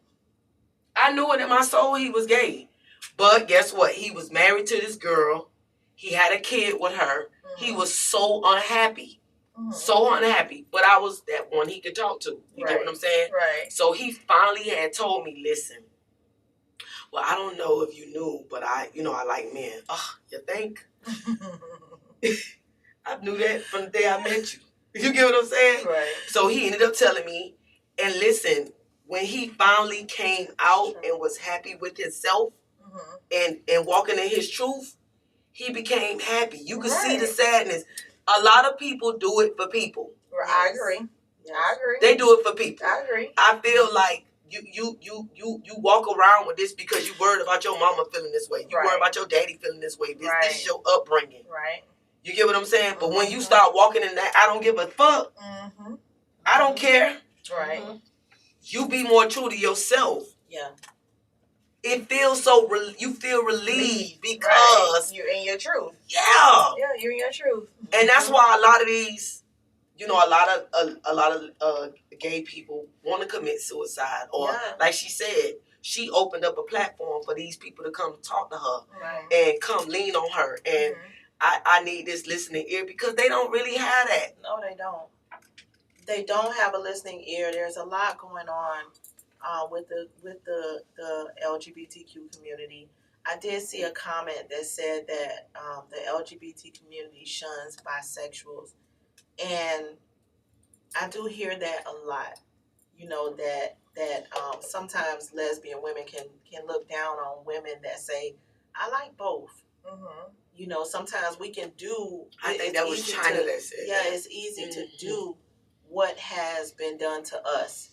I knew it in my soul he was gay. But guess what? He was married to this girl. He had a kid with her. He was so unhappy. Mhm. So unhappy. But I was that one he could talk to. You get what I'm saying? Right. So he finally had told me, listen, well, I don't know if you knew, but I like men. You think? I knew that from the day I met you. You get what I'm saying? Right. So he ended up telling me, and listen, when he finally came out and was happy with himself Mhm. and walking in his truth, he became happy. You could see the Right. sadness. A lot of people do it for people. Right. I agree. Yes. I agree. They do it for people. I agree. I feel like you walk around with this because you worried about your mama feeling this way. You Right. worried about your daddy feeling this way. This Right. is your upbringing. Right. You get what I'm saying? But when you Mhm. start walking in that, I don't give a fuck. Mhm. I don't care. Right. Mhm. You be more true to yourself. Yeah. It feels so you feel relieved because Right. You're in your truth. yeah. Yeah, you're in your truth. And that's why a lot of these, a lot of gay people want to commit suicide, or Yeah. like she said, she opened up a platform for these people to come talk to her Right. and come lean on her. And Mhm. I need this listening ear because they don't really have that. No, they don't. They don't have a listening ear. There's a lot going on with the LGBTQ community. I did see a comment that said that the LGBT community shuns bisexuals, and I do hear that a lot. You know that sometimes lesbian women can look down on women that say, "I like both." Mhm. You know, sometimes we can do. I think it's that was easy China to- that said Yeah, that. it's easy to Mhm. do what has been done to us.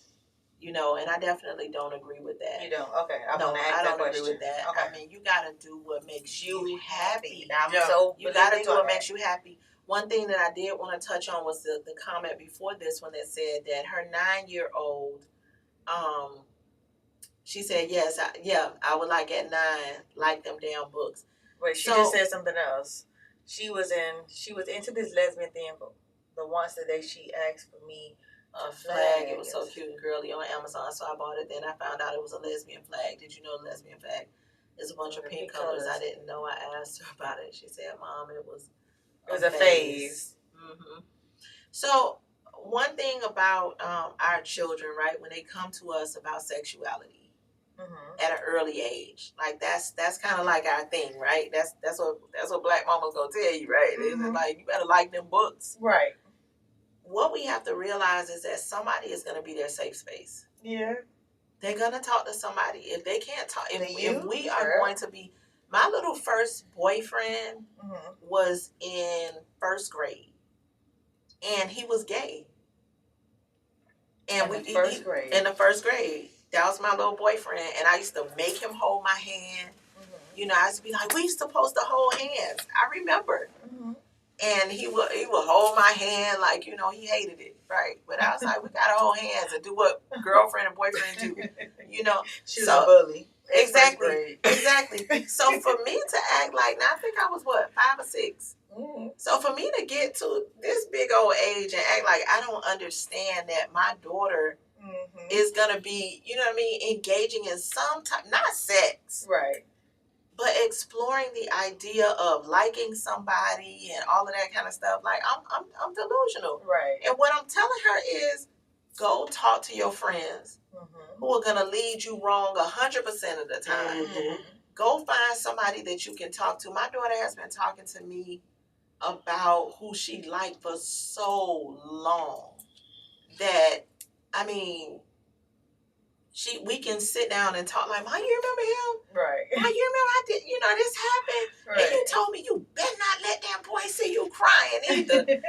You know, and I definitely don't agree with that. You don't. Okay. I'm No, gonna ask I that don't question. agree with that. Okay. I mean, you gotta do what makes you happy. I'm Yeah. so You gotta believe do what on makes you happy. One thing that I did want to touch on was the comment before this one that said that her 9-year-old, she said, yes, I would like at 9, like them damn books. Wait, she So- just said something else. She was into this lesbian thing, but the once a day she asked for me A flag, it was so cute and girly on Amazon, so I bought it. Then I found out it was a lesbian flag. Did you know the lesbian flag is a bunch of pink colors? I didn't know. I asked her about it. She said, "Mom, it was a phase." Mm-hmm. So one thing about our children, right, when they come to us about sexuality Mhm. at an early age, like that's kind of like our thing, right? That's what Black Mama's gonna tell you, right? Mhm. It's like you better like them books. Right. What we have to realize is that somebody is gonna be their safe space. Yeah. They're gonna talk to somebody. If they can't talk, To if you? we Sure. are going to be, my little first boyfriend Mhm. was in first grade, and he was gay. And In the first grade. In the first grade, that was my little boyfriend, and I used to make him hold my hand. Mhm. You know, I used to be like, we used to supposed to hold hands. I remember. Mhm. And he would hold my hand like, you know, he hated it, right? But I was like, we gotta hold hands and do what girlfriend and boyfriend do, you know. She was So- a bully. in Exactly. first grade. Exactly. So for me to act like, now I think I was 5 or 6. Mhm. So for me to get to this big old age and act like I don't understand that my daughter Mhm. is gonna be, you know what I mean, engaging in some type, not sex, Right. but exploring the idea of liking somebody and all of that kind of stuff. Like I'm delusional. Right. And what I'm telling her is, go talk to your friends Mhm. who are gonna lead you wrong 100% of the time. Mhm. Go find somebody that you can talk to. My daughter has been talking to me about who she liked for so long that, I mean, we can sit down and talk like, Mom, you remember him? Right. Mom, you remember I did, this happened? And you told me you better not let that boy see you crying either.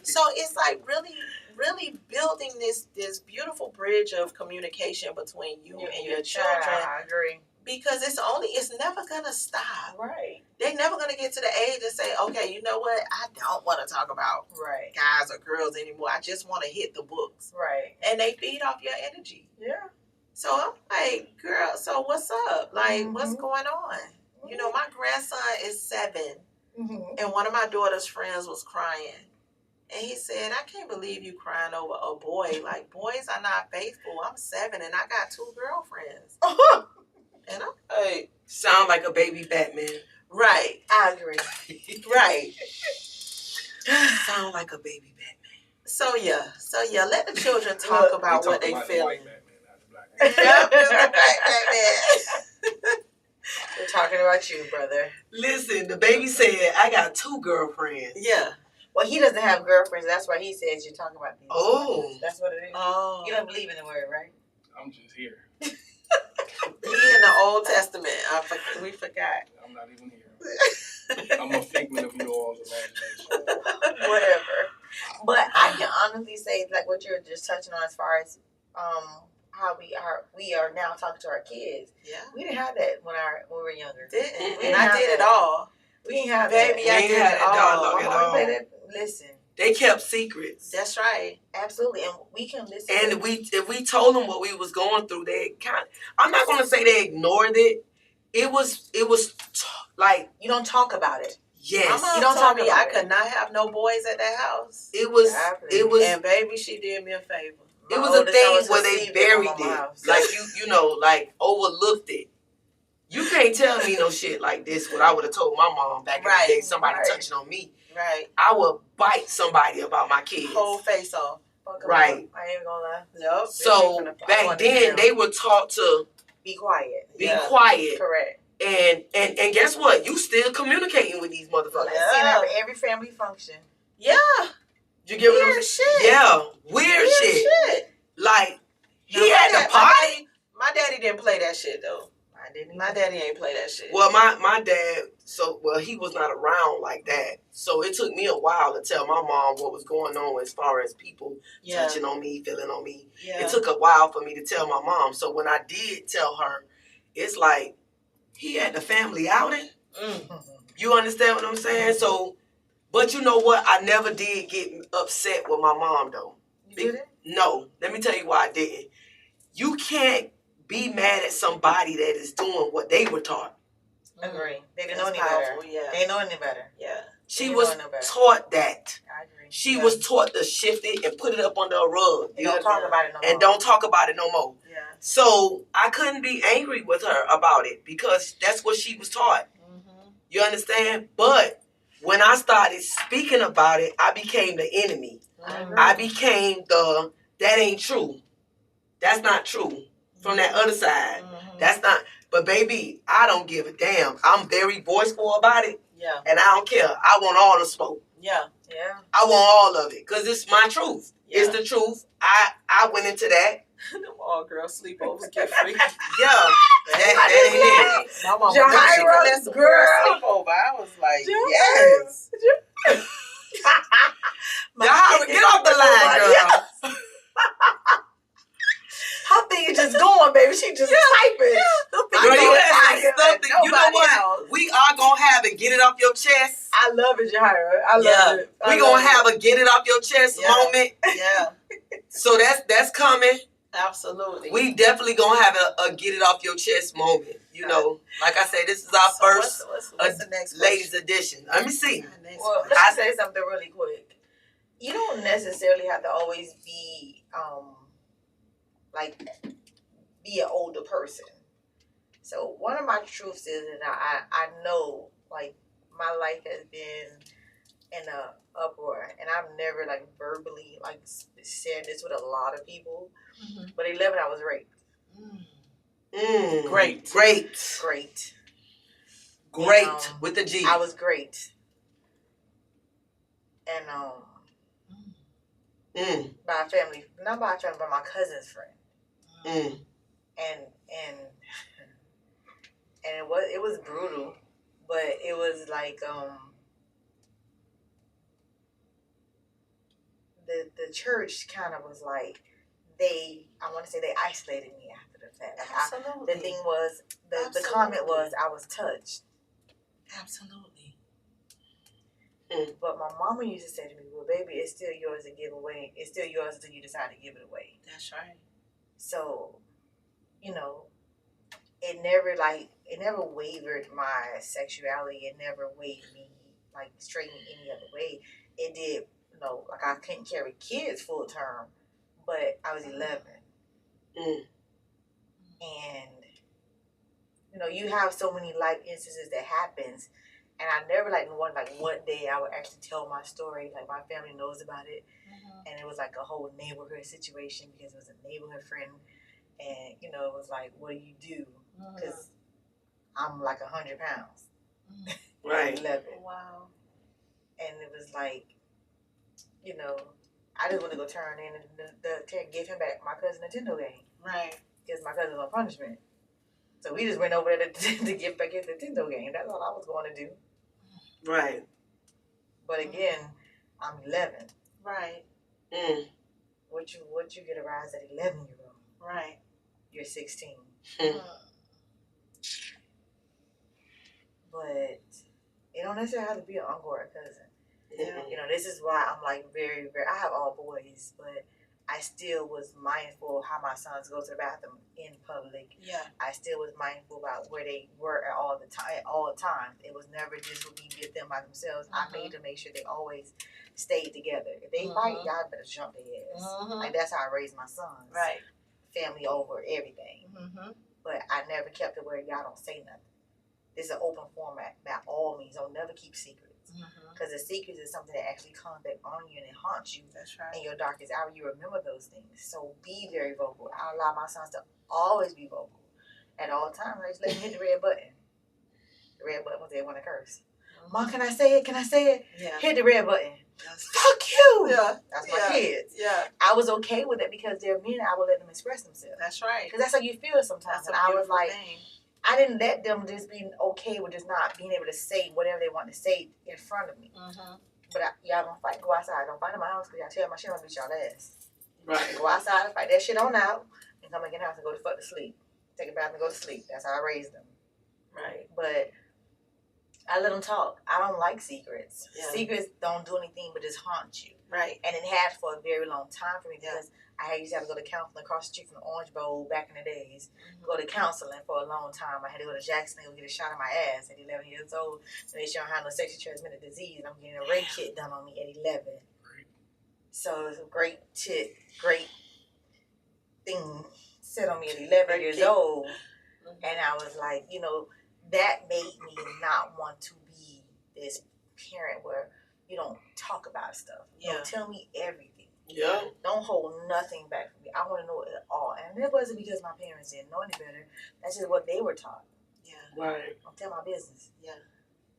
So it's like really building this beautiful bridge of communication between you and your children, I agree. because it's never gonna stop. Right. They're never gonna get get to the age and say, okay, you know what? I don't want to talk about Right. guys or girls anymore. I just want to hit the books. Right. And they feed off your energy. Yeah. So I'm like, girl, so what's up? Like, what's going on? You know, my grandson is 7, and one of my daughter's friends was crying. And he said, I can't believe you crying over a boy. Like, boys are not faithful. I'm 7, and I got 2 girlfriends. And I'm like, Sound like a baby Batman. right. I agree. Right. Sound like a baby Batman. So yeah, let the children talk about what they the feel. white Batman, not the black man. Yep, it's the black Batman. We're talking about you, brother. Listen, the baby said, I got 2 girlfriends. Yeah. Well, he doesn't have girlfriends. That's why he says you're talking about these. Oh. That's what it is. Oh. You don't believe in the word, right? I'm just here. He in the Old Testament. We forgot. I'm not even here. I'm a figment of you all's imagination. Whatever. But I can honestly say, like what you're just touching on, as far as how we are now talking to our kids. Yeah. We didn't have that when we were younger. Didn't. We And I did it all. We didn't have Baby, that. I We did ain't had it that all. dialogue at My mom all. played it. Listen, They kept secrets. That's right. absolutely, and we can listen. And if we told them what we was going through, they I'm not gonna say they ignored it. It was like, you don't talk about it. yes. My mom You don't told talk me about I it. could not have no boys at that house. It was And baby, she did me a favor. it My was a oldest son thing was where they received in my buried mama's it. house. Like you know, like overlooked it. You can't tell me no shit like this, what I would have told my mom back in Right, the day, somebody right. touching on me. Right. I would bite somebody about my kids. Whole face off. Fuck 'em Right. up. I ain't gonna lie. Nope. So back then they were taught to Be quiet. be Yeah. quiet. Correct. And guess what? You still communicating with these motherfuckers. Like, see them at every family function. Yeah. You get what I'm Weird shit. Yeah, weird shit. Like he Now, had the party. My daddy didn't play that shit though. I didn't. My daddy ain't play that shit. Well, my dad, he was not around like that. So it took me a while to tell my mom what was going on as far as people yeah. touching on me, feeling on me. Yeah. It took a while for me to tell my mom. So when I did tell her, it's like he had the family outing. You understand what I'm saying? So, but you know what? I never did get upset with my mom though. You didn't? No, let me tell you why I didn't. You can't be mad at somebody that is doing what they were taught. Agree. They didn't That's know any better. powerful, yeah. They didn't know any better. Yeah. She They was didn't know no better. taught that. I agree. She was taught to shift it and put it up under a rug. They don't talk about it no more. And don't talk about it no more. Yeah. So I couldn't be angry with her about it because that's what she was taught. Mm-hmm. You understand? But when I started speaking about it, I became the enemy. Mm-hmm. I became that ain't true. That's not true. From that other side. Mm-hmm. That's not. But baby, I don't give a damn. I'm very voiceful about it. Yeah. And I don't care. I want all the smoke. Yeah. Yeah. I want all of it. Because it's my truth. Yeah. It's the truth. I went into that. Them all girl sleepovers get free. Yeah. That ain't it. My mama Jahira, let some girl. girl sleepover. I was like, yes. Y'all, get off the line, girl. Her thing is just going, baby. She just typing. Girl, you had something. You know Nobody what? else. We are going to have it. Get it off your chest. I love it, Jahira. I love Yeah. it. We going to have a get it off your chest Yeah. moment. Yeah. So that's coming. Absolutely. We definitely going to have a get it off your chest moment. You know, like I said, this is our So first what's the next ladies question? edition. Let me see. Next Well, question. let me say something really quick. You don't necessarily have to always be be an older person. So one of my truths is, and I know, like, my life has been in a uproar, and I've never like verbally like said this with a lot of people. Mhm. But 11, I was raped. Great. Great. Great. And, With the G. I was great. And by a family, not by a family, but my cousin's friend. And it was brutal, but it was like the church kind of was like I want to say they isolated me after the fact. Like Absolutely. the thing was the comment was I was touched. Absolutely. But my mama used to say to me, well, baby, it's still yours to give away. It's still yours until you decide to give it away. That's right. So, you know, it never wavered my sexuality. It never weighed me like straight in any other way. It did, like I couldn't carry kids full term, but I was 11. And, you have so many life instances that happens. And I never one day I would actually tell my story. Like my family knows about it. And it was like a whole neighborhood situation because it was a neighborhood friend. And, it was like, what do you do? Because I'm like 100 pounds. Right. 11. Wow. And it was like, I just want to go turn in and give him back my cousin Nintendo game. Right. Because my cousin's on punishment. So we just went over there to give back his Nintendo game. That's all I was going to do. Right. But again, I'm 11. Right. What you get a rise at 11-year-old? Right. You're 16. Mm. But it don't necessarily have to be an uncle or a cousin. Yeah. This is why I'm like very, very. I have all boys, but I still was mindful of how my sons go to the bathroom in public. Yeah. I still was mindful about where they were at all the time. It was never just with me with them by themselves. I made to make sure they always stayed together. If they fight, y'all better jump their ass. Like that's how I raised my sons. Right. Family over everything. But I never kept it where y'all don't say nothing. This is an open format by all means. Don't never keep secrets. Because the secrets is something that actually comes back on you and it haunts you. That's right. In your darkest hour, you remember those things. So be very vocal. I allow my sons to always be vocal at all times. I just let them hit the red button. The red button was they want to curse. Mom, can I say it? Can I say it? Yeah. Hit the red button. Fuck you. Yeah. That's my kids. Yeah. I was okay with it because they're men. I would let them express themselves. That's right. Because that's how you feel sometimes. That's And a I was like, thing. I didn't let them just be okay with just not being able to say whatever they want to say in front of me. But y'all don't fight. Go outside. Don't fight in my house because y'all tell my shit I'm gonna beat y'all ass. Right. Go outside and fight that shit on out and come back in the house and go to fuck to sleep. Take a bath and go to sleep. That's how I raised them. Right. But I let them talk. I don't like secrets. Yeah. Secrets don't do anything but just haunt you. Right. And it had for a very long time for me because I used to have to go to counseling across the street from the Orange Bowl back in the days. Go to counseling for a long time. I had to go to Jackson and go get a shot in my ass at 11 years old to make sure I don't have no sexually transmitted disease. And I'm getting a rape kit done on me at 11. So it's a great thing set on me at 11 years old. And I was like, that made me not want to be this parent where you don't talk about stuff. Don't tell me everything. Yeah. Don't hold nothing back from me. I want to know it all. And it wasn't because my parents didn't know any better. That's just what they were taught. Yeah. Right. Don't tell my business. Yeah.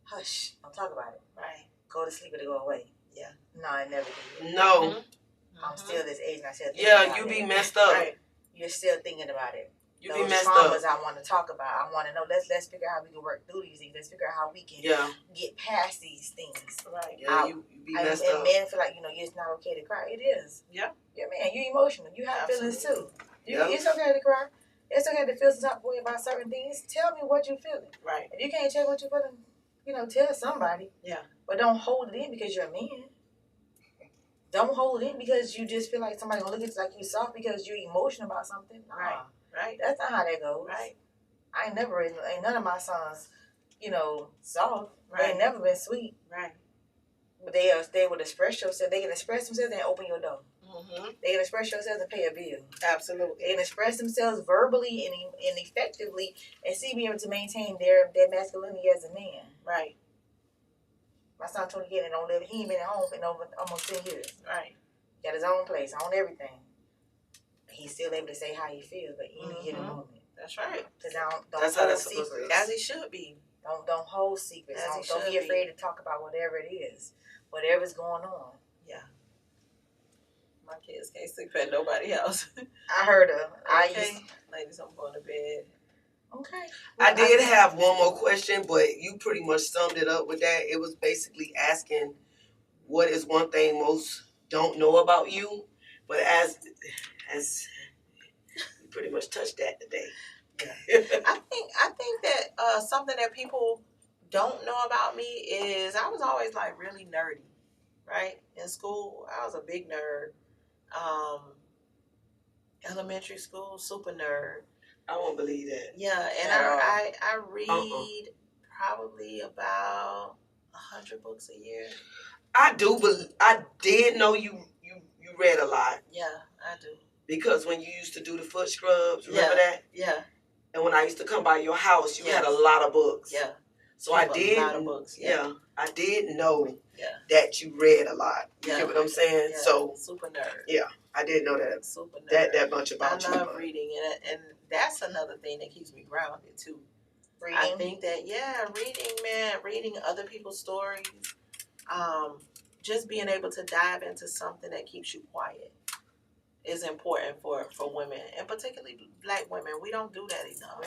Hush. Don't talk about it. Right. Go to sleep or to go away. Yeah. No, I never did. No. I'm still this age and I still think Yeah, about you it. be messed up. Right. You're still thinking about it. You Those be messed traumas up. I want to talk about. I want to know. Let's figure out how we can work through these things. Let's figure out how we can get past these things. Right. Yeah, you be messed up. And men feel like it's not okay to cry. It is. Yeah. Yeah, man. You're emotional. You have feelings too. Yeah. It's okay to cry. It's okay to feel some type of way about certain things. Tell me what you're feeling. Right. If you can't tell what you're feeling, tell somebody. Yeah. But don't hold it in because you're a man. Don't hold it in because you just feel like somebody gonna look at you like you soft because you're emotional about something. Nah. Right. Right. That's not how that goes. Right. Ain't none of my sons, soft. They Right. ain't never been sweet. Right. But they would express yourself. They can express themselves and open your door. They can express themselves and pay a bill. Absolutely. They can express themselves verbally and effectively and still be able to maintain their masculinity as a man. Right. My son 28 and don't live. He ain't been at home in over almost 10 years. Right. Got his own place, own everything. He's still able to say how he feels, but any given moment. That's right. Because don't That's how hold that's supposed to secrets. be. As he should be. Don't hold secrets. As he Don't be should be. afraid to talk about whatever it is, whatever's going on. Yeah. My kids can't sleep at nobody else. I heard her. Okay. Ladies, I'm going to bed. Okay. I did have one more question, but you pretty much summed it up with that. It was basically asking what is one thing most don't know about you, but as you pretty much touched that today. I think that something that people don't know about me is I was always like really nerdy, right? In school, I was a big nerd. Elementary school, super nerd. I won't believe that. Yeah, and At all. I read probably about 100 books a year. I do, but I did know you read a lot. Yeah, I do. Because when you used to do the foot scrubs, remember that? Yeah. And when I used to come by your house, you Yes. had a lot of books. Yeah. So I A did. lot of books. Yeah. I did know Yeah. that you read a lot. You Yeah. get what I'm saying? Yeah. So super nerd. yeah, I did know that. Super nerd. That much about you. I love reading, and that's another thing that keeps me grounded too. Reading. I think that reading other people's stories, just being able to dive into something that keeps you quiet is important for women, and particularly Black women. We don't do that enough.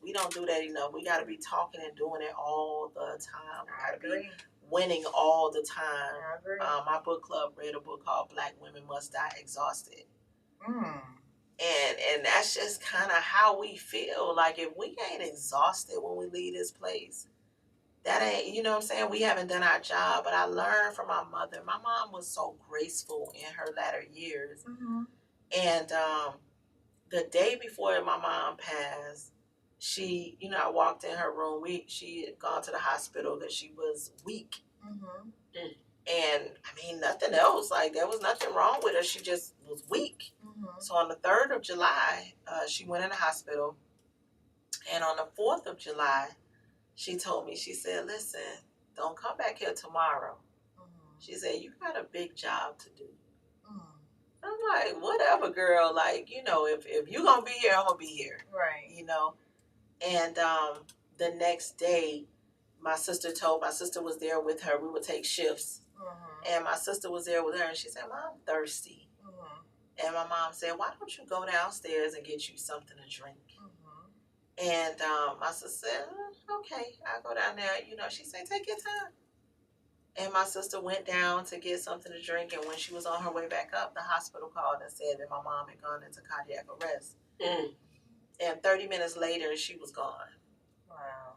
We don't do that enough. We got to be talking and doing it all the time. We got to be winning all the time. I agree. My book club read a book called Black Women Must Die Exhausted. And that's just kind of how we feel. Like, if we ain't exhausted when we leave this place, that ain't, you know what I'm saying? We haven't done our job. But I learned from my mother. My mom was so graceful in her latter years. And the day before my mom passed, she, I walked in her room. She had gone to the hospital because she was weak. And I mean, nothing else. Like, there was nothing wrong with her. She just was weak. So on the 3rd of July, she went in the hospital. And on the 4th of July, she told me, she said, listen, don't come back here tomorrow. She said, you got a big job to do. I'm like, whatever, girl. Like, if you're going to be here, I'm going to be here. Right. And the next day, my sister was there with her. We would take shifts. And my sister was there with her. And she said, Mom, I'm thirsty. And my mom said, why don't you go downstairs and get you something to drink? And my sister said, okay, I'll go down there. She said, take your time. And my sister went down to get something to drink. And when she was on her way back up, the hospital called and said that my mom had gone into cardiac arrest. And 30 minutes later, she was gone. Wow.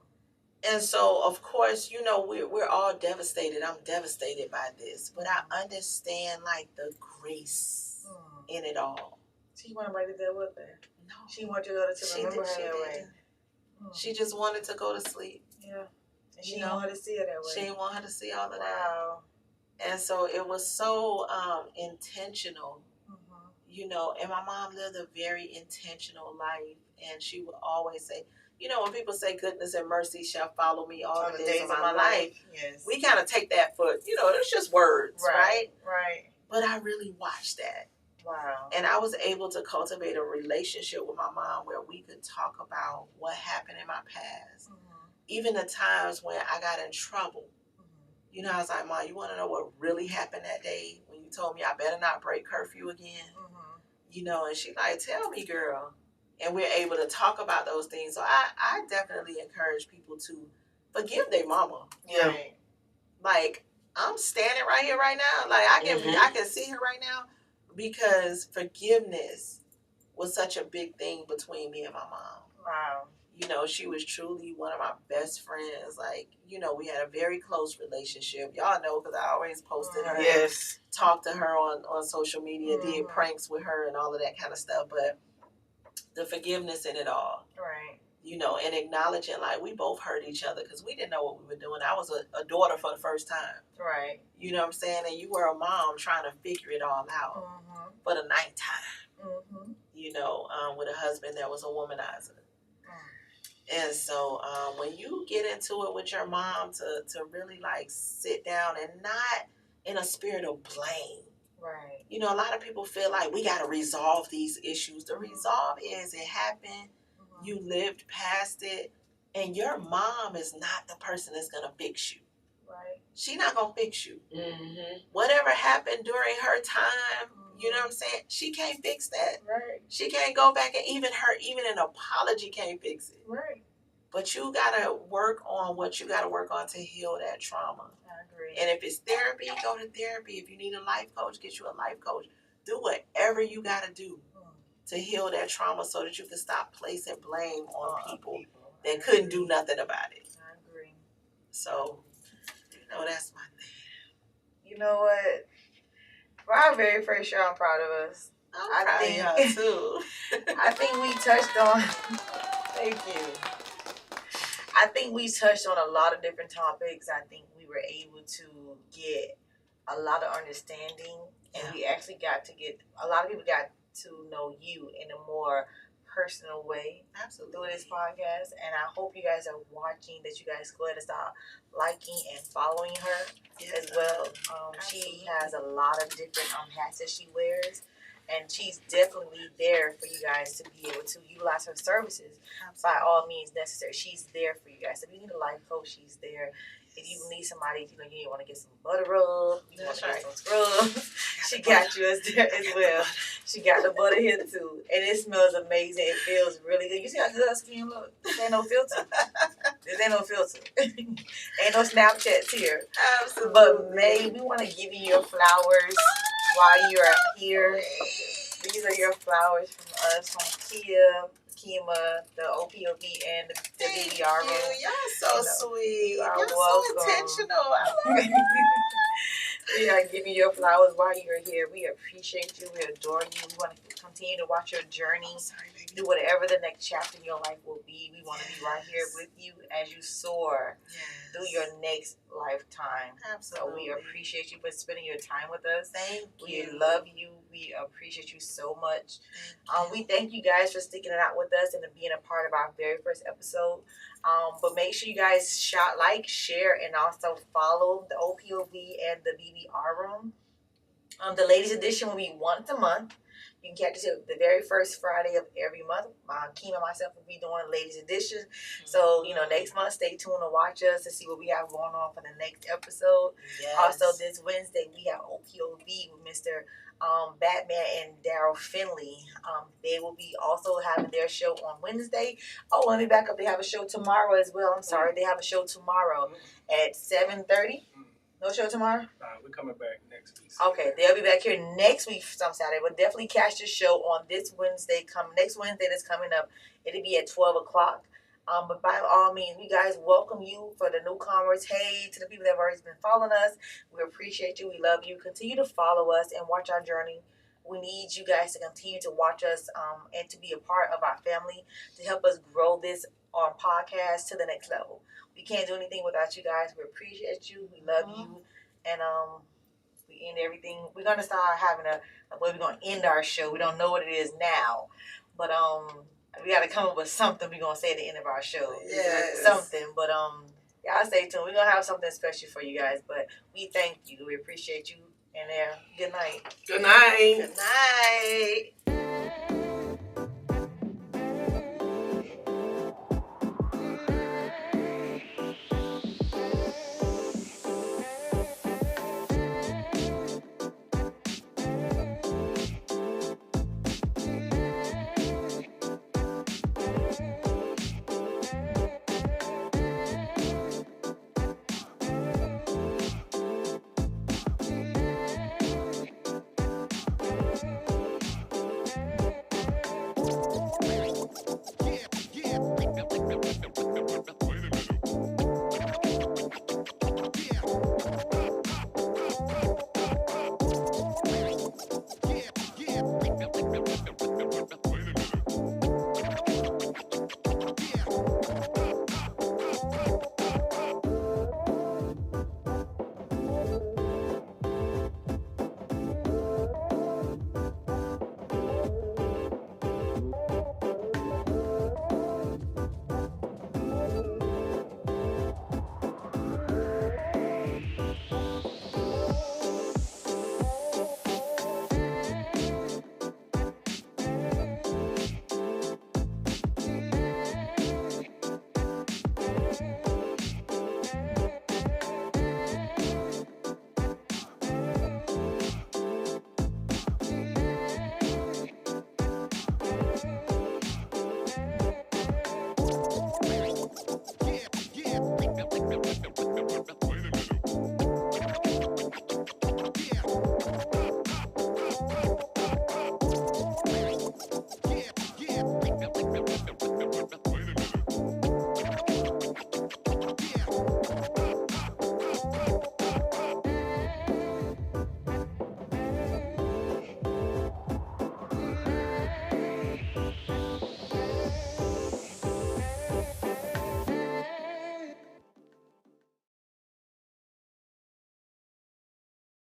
And so, of course, we're all devastated. I'm devastated by this. But I understand, like, the grace in it all. She wanted right there with her. No. She wanted to go to remember her that way. She just wanted to go to sleep. Yeah. And she didn't want her to see her that way. She didn't want her to see all of that. Wow. And so it was so intentional, and my mom lived a very intentional life. And she would always say, when people say goodness and mercy shall follow me all the days of my life, yes, we kind of take that for, it's just words, right? Right. But I really watched that. Wow. And I was able to cultivate a relationship with my mom where we could talk about what happened in my past. Even the times when I got in trouble. I was like, Mom, you want to know what really happened that day when you told me I better not break curfew again? And she like, tell me, girl. And we're able to talk about those things. So I definitely encourage people to forgive their mama. Yeah. Like, I'm standing right here right now. Like, I can see her right now because forgiveness was such a big thing between me and my mom. Wow. She was truly one of my best friends. Like, we had a very close relationship. Y'all know because I always posted her. Yes. Talked to her on social media, did pranks with her and all of that kind of stuff. But the forgiveness in it all. Right. And acknowledging, like, we both hurt each other because we didn't know what we were doing. I was a daughter for the first time. Right. You know what I'm saying? And you were a mom trying to figure it all out for the ninth time. With a husband that was a womanizer. And so when you get into it with your mom to really, like, sit down and not in a spirit of blame. Right. A lot of people feel like we got to resolve these issues. The resolve is it happened, you lived past it, and your mom is not the person that's going to fix you. Right. She's not going to fix you. Whatever happened during her time, you know what I'm saying? She can't fix that. Right. She can't go back and even an apology can't fix it. Right. But you got to work on what you got to work on to heal that trauma. I agree. And if it's therapy, go to therapy. If you need a life coach, get you a life coach. Do whatever you got to do to heal that trauma so that you can stop placing blame on people that couldn't do nothing about it. I agree. So, that's my thing. You know what? For our very first show, I'm proud of us. I'm proud of y'all too. I think we touched on. Thank you. I think we touched on a lot of different topics. I think we were able to get a lot of understanding, and we actually got to get a lot of people got to know you in a more personal way. Absolutely. Through this podcast, and I hope you guys are watching. That you guys go ahead and start liking and following her as well. She has a lot of different hats that she wears. And she's definitely there for you guys to be able to utilize her services by all means necessary. She's there for you guys. If you need a life coach, she's there. If you need somebody, you want to get some butter rub, you want to get some scrubs, she got you there as well. She got the butter here too. And it smells amazing. It feels really good. You see how good her skin look? This ain't no filter. This ain't no filter. Ain't no Snapchats here. Absolutely. But May, we want to give you your flowers while you're here. These are your flowers from us, from Kima, the OPOV, and the BDR room. Y'all so sweet. You're so welcome. intentional. I love it. We are giving you your flowers while you're here. We appreciate you. We adore you. We want to continue to watch your journey. Do whatever the next chapter in your life will be. We want to be right here with you as you soar through your next lifetime. Absolutely. So we appreciate you for spending your time with us. Thank you. We love you. We appreciate you so much. We thank you guys for sticking it out with us and being a part of our very first episode. But make sure you guys like, share, and also follow the OPOV and the BBR room. The ladies edition will be once a month. You can catch us the very first Friday of every month. Keem and myself will be doing ladies edition. So, next month, stay tuned to watch us to see what we have going on for the next episode. Yes. Also, this Wednesday, we have OPOV with Mr. Batman and Daryl Finley. They will be also having their show on Wednesday. Oh, let me back up. They have a show tomorrow as well. I'm sorry. They have a show tomorrow at 7:30. No show tomorrow? We're coming back next week. Okay, they'll be back here next week on Saturday. But definitely catch the show on this Wednesday. Next Wednesday that's coming up. It'll be at 12 o'clock. But by all means, we guys welcome you for the newcomers. Hey, to the people that have already been following us, we appreciate you. We love you. Continue to follow us and watch our journey. We need you guys to continue to watch us and to be a part of our family to help us grow this podcast to the next level. We can't do anything without you guys. We appreciate you. We love you. And we end everything. We're going to start having we're going to end our show. We don't know what it is now. But we got to come up with something we're going to say at the end of our show. Yes. Something. But y'all stay tuned. We're going to have something special for you guys. But we thank you. We appreciate you. And good night. Good night. Good night.